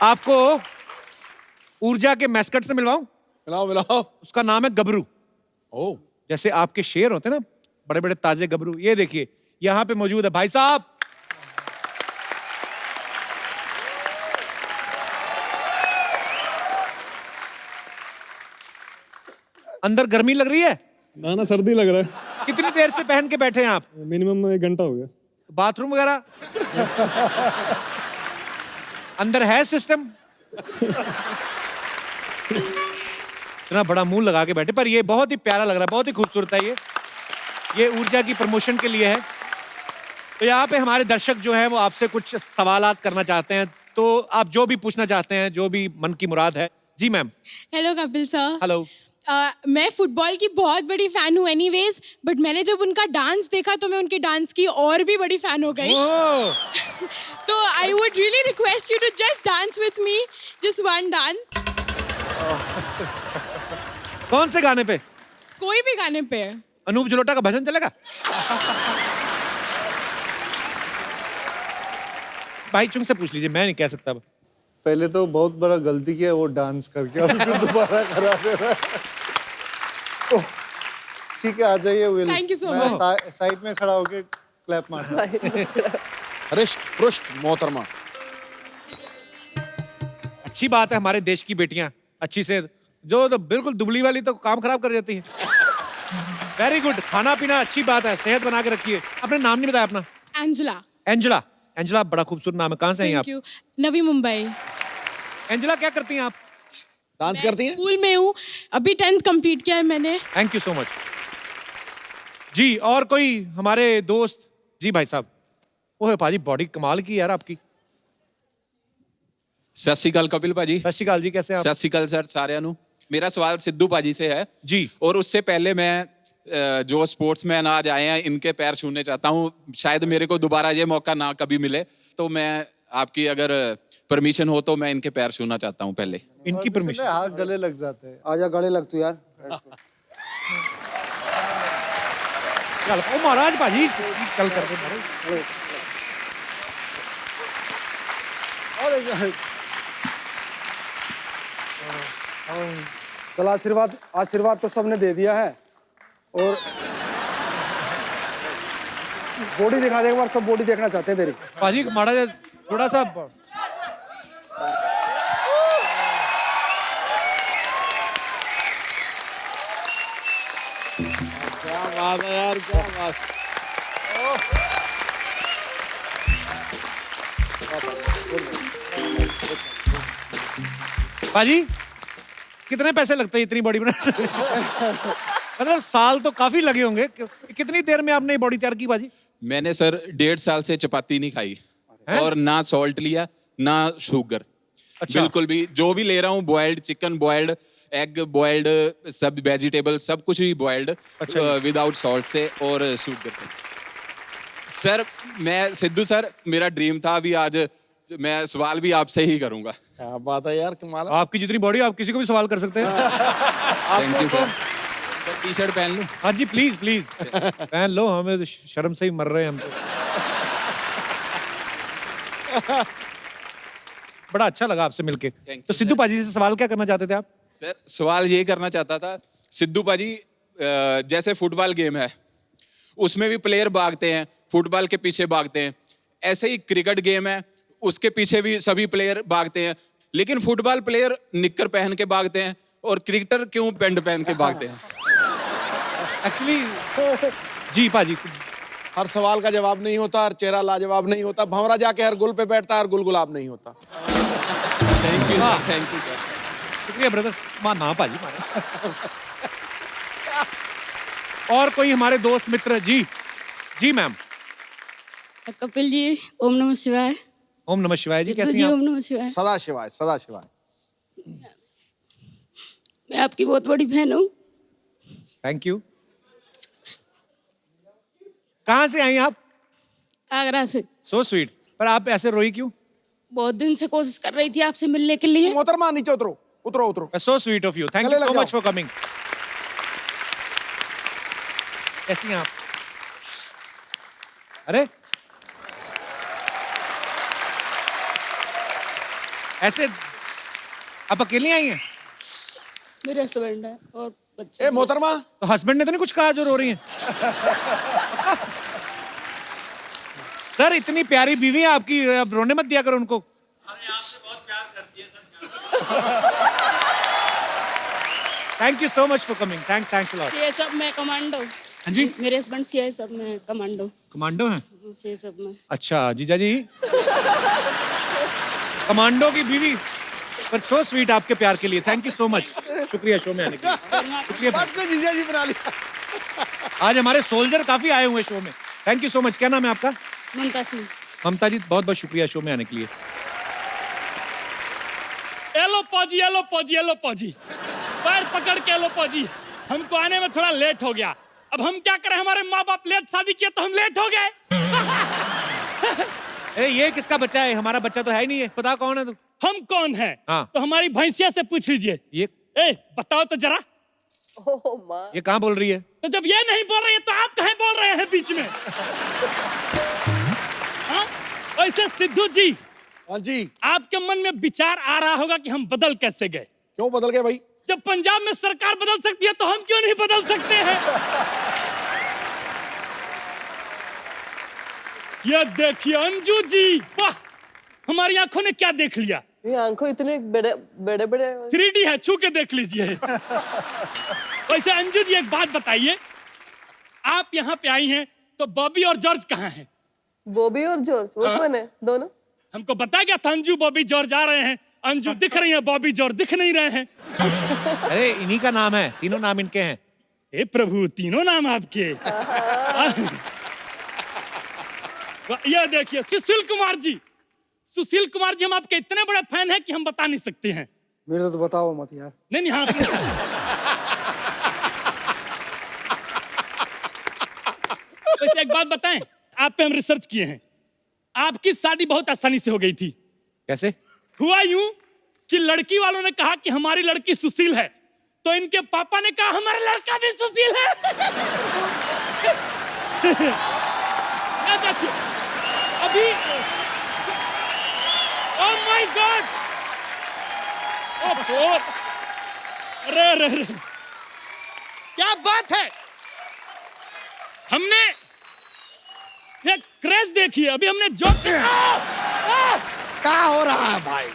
आपको ऊर्जा के मैस्कट से मिलवाऊं? मिलाओ मिलाओ। उसका नाम है गबरू। ओ, जैसे आपके शेर होते हैं ना, बड़े बड़े ताजे गबरू, ये देखिए यहां पे मौजूद है भाई साहब। अंदर गर्मी लग रही है? ना सर्दी लग रहा है। कितनी देर से पहन के बैठे हैं आप? मिनिमम 1 घंटा हो गया। बाथरूम वगैरह अंदर है सिस्टम? इतना बड़ा मुंह लगा के बैठे, पर ये बहुत ही प्यारा लग रहा है, बहुत ही खूबसूरत है। ये ऊर्जा की प्रमोशन के लिए है। तो यहाँ पे हमारे दर्शक जो हैं वो आपसे कुछ सवालात करना चाहते हैं, तो आप जो भी पूछना चाहते हैं, जो भी मन की मुराद है। जी ma'am. Hello Kapil sir. Hello. मैं फुटबॉल की बहुत बड़ी फैन हूँ एनीवेज, बट मैंने जब उनका डांस देखा तो मैं उनके डांस की और भी बड़ी फैन हो गई। तो I would really request you to just dance with me, just one dance. कौन से गाने पे? कोई भी गाने पे। अनूप जलोटा का भजन चलेगा? भाई चुंग से पूछ लीजिए, मैं नहीं कह सकता। पहले तो बहुत बड़ा गलती किया वो डांस करके, और फिर दोबारा करा दे रहा है। तो ठीक है, आ जाइए विल। Thank you so मैं much. साइड में खड़ा होके क्लैप मारना। हरिष्ट पृष्ठ मोहतरमा। अच्छी बात है, हमारे देश की बेटियां अच्छी से, जो तो बिल्कुल दुबली वाली तो काम खराब कर देती हैं। वेरी गुड, खाना पीना अच्छी बात है, सेहत बना के रखिए। आपने नाम नहीं बताया अपना? एंजेला। एंजेला। एंजेला बड़ा खूबसूरत नाम है, कहाँ से हैं आप? Thank you. Navi Mumbai. Angela क्या करती हैं आप? डांस करती हैं? स्कूल में हूँ, अभी 10th कंप्लीट किया है मैंने। थैंक यू सो मच जी। और कोई हमारे दोस्त? जी भाई साहब। ओह भाजी, बॉडी कमाल की यार आपकी। सत श्री अकाल कपिल भाजी। सत श्री अकाल जी, कैसे आप? सत श्री अकाल सर साਰਿਆਂ ਨੂੰ। मेरा सवाल सिद्धू भाजी से है जी, और उससे पहले मैं जो स्पोर्ट्समैन आज आए हैं इनके पैर छूने चाहता हूँ। शायद मेरे को दोबारा ये मौका ना कभी मिले, तो मैं आपकी अगर परमिशन हो तो मैं इनके पैर छूना चाहता हूँ पहले। इनकी परमिशन? हाथ गले लग जाते हैं। आजा गले लग तू यार। चल ओ महाराज भाजी कल कर दे महाराज। चल आशीर्वाद, आशीर्वाद तो सबने दे दिया है और बॉडी दिखा दे एक बार, सब बॉडी देखना चाहते हैं तेरी। भाजी माड़ा थोड़ा सा क्या बात है यार, क्या बात। भाजी कितने पैसे लगते हैं इतनी बॉडी बनाने में? मतलब साल तो काफी लगे होंगे। कितनी देर में आपने बॉडी तैयार की भाजी? मैंने सर 1.5 साल से चपाती नहीं खाई और ना सॉल्ट लिया ना शुगर। अच्छा। बिल्कुल भी जो भी ले रहा हूँ boiled chicken, boiled egg, boiled सब वेजिटेबल, सब कुछ भी बॉइल्ड विदाउट सॉल्ट से और शुगर से। सर मैं सिद्धू सर, मेरा ड्रीम था, अभी आज मैं सवाल भी आपसे ही करूंगा। क्या बात है यार, कमाल है। आपकी जितनी बॉडी आप किसी को भी सवाल कर सकते हैं। Thank you sir. T shirt पहन लूं? हाँ जी प्लीज प्लीज पहन लो, हमें तो शर्म से ही मर रहे हैं हम तो। बड़ा अच्छा लगा आपसे मिलके। तो सिद्धू पाजी से सवाल क्या करना चाहते थे आप? सर सवाल ये करना चाहता था, सिद्धू पाजी जैसे फुटबॉल गेम है उसमें भी प्लेयर भागते हैं, फुटबॉल के पीछे भागते हैं, ऐसे ही क्रिकेट गेम है उसके पीछे भी सभी प्लेयर भागते हैं, लेकिन फुटबॉल प्लेयर निक्कर पहन के भागते हैं और क्रिकेटर क्यों पैंट पहन के भागते हैं? एक्चुअली जी पाजी, हर सवाल का जवाब नहीं होता, हर चेहरा लाजवाब नहीं होता, भंवरा जाके हर गुल पे बैठता है, हर गुल गुलाब नहीं होता। Thank you sir. शुक्रिया ब्रदर। मां ना पाजी माना। और कोई हमारे दोस्त मित्र? जी जी मैम। कपिल जी, ओम नमः शिवाय। ओम नमः शिवाय जी, कैसी जी, हैं ओम आप? नमः शिवाय। सदा शिवाय, सदा शिवाय। मैं आपकी बहुत बड़ी फैन हूँ। Thank you. कहाँ से आई आप? आगरा से। So sweet. पर आप ऐसे रोई क्यों? बहुत दिन से कोशिश कर रही थी आपसे मिलने के लिए। मोहतरमा नीचे उतरो, उतरो उतरो। So sweet of you, thank गले यू लग सो जाओ। Much for coming. कैसी हैं आप? अरे ऐसे आप अकेली आई हैं? मेरे हस्बैंड है और बच्चे। ए मोहतरमा, तो हस्बैंड ने तो नहीं कुछ कहा जो रो रही हैं? सर इतनी प्यारी बीवी है आपकी, अब रोने मत दिया करो उनको। Thank you so much for coming. Thanks lot. CSF में कमांडो। हाँ जी, मेरे हस्बैंड सीएसएफ में कमांडो। कमांडो हैं? सीएसएफ में। अच्छा जीजा जी, कमांडो की बीवी। पर सो स्वीट आपके प्यार के लिए, थैंक यू सो मच। शुक्रिया शो में आने के लिए। शुक्रिया। फट से जीजा जी बना लिया। आज हमारे सोल्जर काफी आए हुए शो में। Thank you so much. क्या नाम है आपका? ममता सिंह। ममता जी, बहुत बहुत शुक्रिया शो में आने के लिए। एलो पाजी, एलो पाजी, एलो पाजी, पैर पकड़ के एलो पाजी। हमको आने में थोड़ा लेट हो गया, अब हम क्या करें, हमारे माँ बाप लेट शादी किए तो हम लेट हो गए। ये किसका बच्चा है? हमारा बच्चा तो है ही नहीं है। पता कौन है तू? हम कौन है? हाँ। तो हमारी भैंसिया से पूछ लीजिए। ये बताओ तो जरा। ये कहाँ बोल रही है? तो जब ये नहीं बोल रही है तो आप कहीं बोल रहे हैं बीच में? हाँ? वैसे सिद्धू जी, हाँ जी, आपके मन में विचार आ रहा होगा कि हम बदल कैसे गए। क्यों बदल गए भाई? जब पंजाब में सरकार बदल सकती है तो हम क्यों नहीं बदल सकते हैं? ये देखिए अंजू जी, वाह, हमारी आंखों ने क्या देख लिया। ये आंखों इतने बड़े बड़े बड़े 3D है, छू के देख लीजिए। वैसे अंजू जी एक बात बताइए, आप यहाँ पे आई हैं तो बॉबी और जॉर्ज कहाँ हैं? बॉबी और जॉर्ज वो कौन है? दोनों हमको बता गया था अंजू बॉबी जॉर्ज आ रहे हैं। अंजू दिख रही है, बॉबी जॉर्ज दिख नहीं रहे हैं। अरे इन्हीं का नाम है, तीनों नाम इनके हैं। हे प्रभु, तीनों नाम आपके। ये देखिए सुशील कुमार जी, सुशील कुमार जी, हम आपके इतने बड़े फैन हैं कि हम बता नहीं सकते हैं। मेरे तो बताओ मत यार। नहीं हाँ। वैसे एक बात बताएं, आप पे हम रिसर्च किए हैं, आपकी शादी बहुत आसानी से हो गई थी। कैसे? हुआ यूं कि लड़की वालों ने कहा कि हमारी लड़की सुशील है, तो इनके पापा ने कहा हमारा लड़का भी सुशील है। ये देखिए, अभी ओह माय गॉड, अरे क्या बात है, हमने ये क्रेज देखी, अभी हमने जो क्या हो रहा है भाई?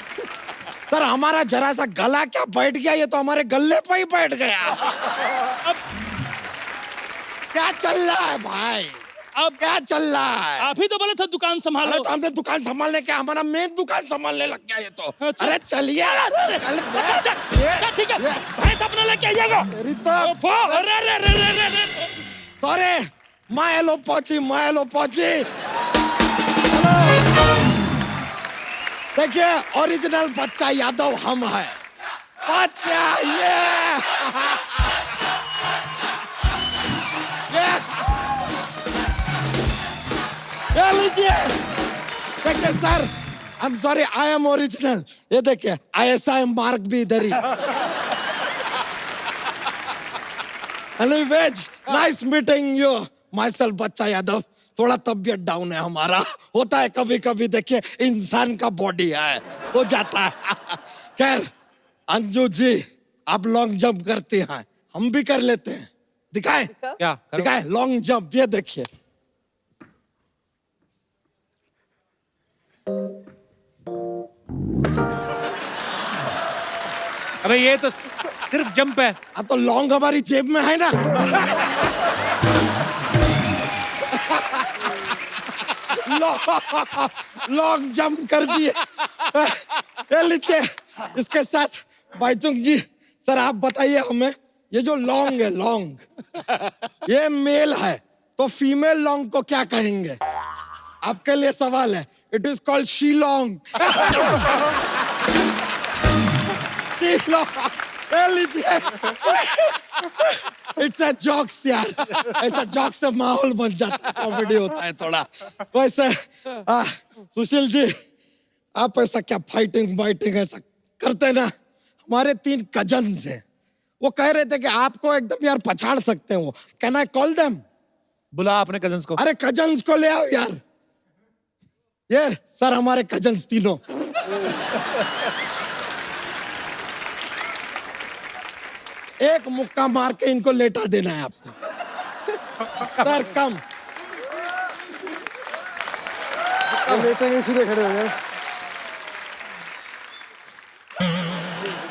सर हमारा जरा सा गला क्या बैठ गया, ये तो हमारे गले पे ही बैठ गया। अब क्या चल रहा है भाई? अब क्या चल रहा है? आप ही तो बोले थे दुकान संभालो। अरे तो हमने दुकान संभालने क्या, हमारा मेन दुकान संभालने लग गया ये तो। अच्छा। अरे चलिए अच्छा ठीक है, भैंस अपने लेके आइएगा। सॉरी, मैं लो पहुंची। देखिए ओरिजिनल बच्चा यादव हम है। बच्चा ये लीजिए। देखिए sir, I am sorry, I am original. ये देखिए ISI मार्क भी इधर ही। हेलो वेज, nice meeting you. Myself Bachcha Yadav. थोड़ा तबीयत डाउन है हमारा, होता है कभी कभी, देखिए इंसान का बॉडी है, हो जाता है। खैर अंजू जी, आप लॉन्ग जंप करती हैं, हम भी कर लेते हैं। दिखाएं क्या दिखाएं लॉन्ग जंप, ये देखिए। अबे ये तो सिर्फ जंप है। हाँ तो लॉन्ग हमारी जेब में है ना। लॉन्ग जंप कर दिए। ये लीजिए, इसके साथ बाईचुंग जी, सर आप बताइए हमें, ये जो लॉन्ग है, लॉन्ग ये मेल है, तो फीमेल लॉन्ग को क्या कहेंगे? आपके लिए सवाल है। It is called Shillong. लीजिए, इट्स अ जोक्स यार, ऐसा जोक से माहौल बन जाता है, कॉमेडी होता है थोड़ा। वैसे सुशील जी, आप ऐसा क्या फाइटिंग ऐसा करते ना? हमारे 3 कजन्स हैं, वो कह रहे थे कि आपको एकदम यार पछाड़ सकते हैं वो। Can I call them? बुला अपने कजन्स को। अरे कजन्स को ले आओ यार। ये सर हमारे कजन्स तीनों। एक मुक्का मार के इनको लेटा देना है आपको। सर कम लेटेंगे, सीधे खड़े हो गए।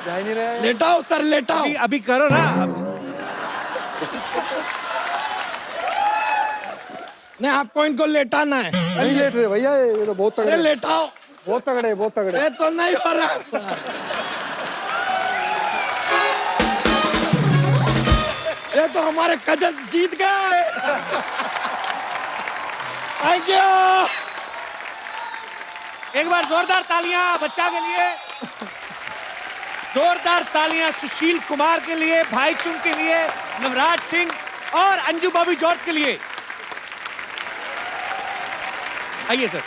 जा ही नहीं रहा है। लेटाओ सर, लेटाओ। अभी करो ना। नहीं, आपको इनको लेटाना है। नहीं लेट रहे भैया, ये तो बहुत तगड़े। लेटाओ। बहुत तगड़े। ये तो नहीं हो रहा सर। ये तो हमारे कजन जीत गए। Thank you. एक बार जोरदार तालियां बच्चा के लिए, जोरदार तालियां सुशील कुमार के लिए, भाईचुंग के लिए, नवराज सिंह और अंजू बॉबी जॉर्ज के लिए। आइए सर।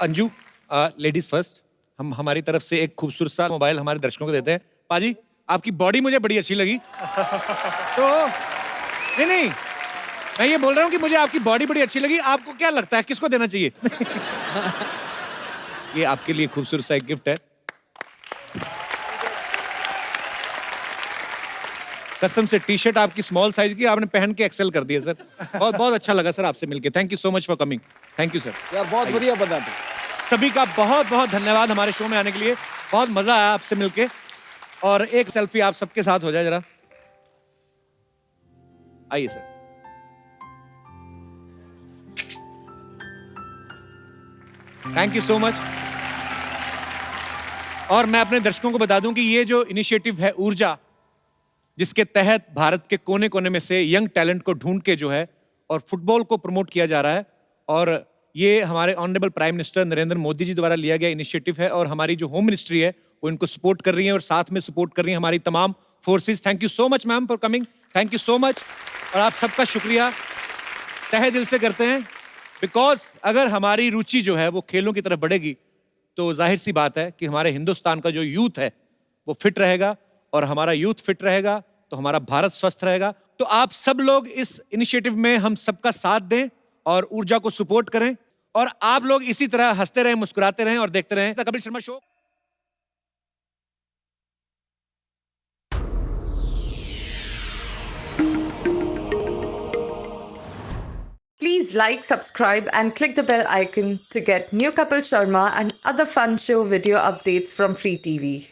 Anju, ladies first. हम हमारी तरफ से एक खूबसूरत सा मोबाइल हमारे दर्शकों को देते हैं। पाजी, आपकी बॉडी मुझे बड़ी अच्छी लगी। तो नहीं, मैं ये बोल रहा हूँ कि मुझे आपकी बॉडी बड़ी अच्छी लगी। आपको क्या लगता है किसको देना चाहिए? ये आपके लिए खूबसूरत सा एक गिफ्ट है। कसम से टी-शर्ट आपकी स्मॉल साइज की, आपने पहन के एक्सेल कर दिया सर। बहुत बहुत अच्छा लगा सर आपसे मिलके। Thank you so much for coming. Thank you sir. यार बहुत बढ़िया बता दो। सभी का बहुत बहुत धन्यवाद हमारे शो में आने के लिए। बहुत मजा आया आपसे मिलके। और एक सेल्फी आप सबके साथ हो जाए जरा। आइए sir. Thank you so much. और मैं अपने दर्शकों को बता दूं कि ये जो इनिशिएटिव है ऊर्जा, जिसके तहत भारत के कोने कोने में से यंग टैलेंट को ढूंढ के जो है और फुटबॉल को प्रमोट किया जा रहा है, और ये हमारे honourable prime minister Narendra Modi ji द्वारा लिया गया इनिशिएटिव है। और हमारी जो होम मिनिस्ट्री है वो इनको सपोर्ट कर रही है और साथ में सपोर्ट कर रही है हमारी तमाम forces. Thank you so much ma'am for coming. Thank you so much. और आप सबका शुक्रिया तहे दिल से करते हैं। बिकॉज अगर हमारी रुचि जो है वो खेलों की तरफ बढ़ेगी तो जाहिर सी बात है कि हमारे हिंदुस्तान का जो यूथ है वो फिट रहेगा, और हमारा यूथ फिट रहेगा तो हमारा भारत स्वस्थ रहेगा। तो आप सब लोग इस इनिशिएटिव में हम सबका साथ दें और ऊर्जा को सपोर्ट करें, और आप लोग इसी तरह हंसते रहें, मुस्कुराते रहें और देखते रहें the Kapil Sharma show. Please like, subscribe and click the bell icon to get new Kapil Sharma and other fun show video updates from Free TV.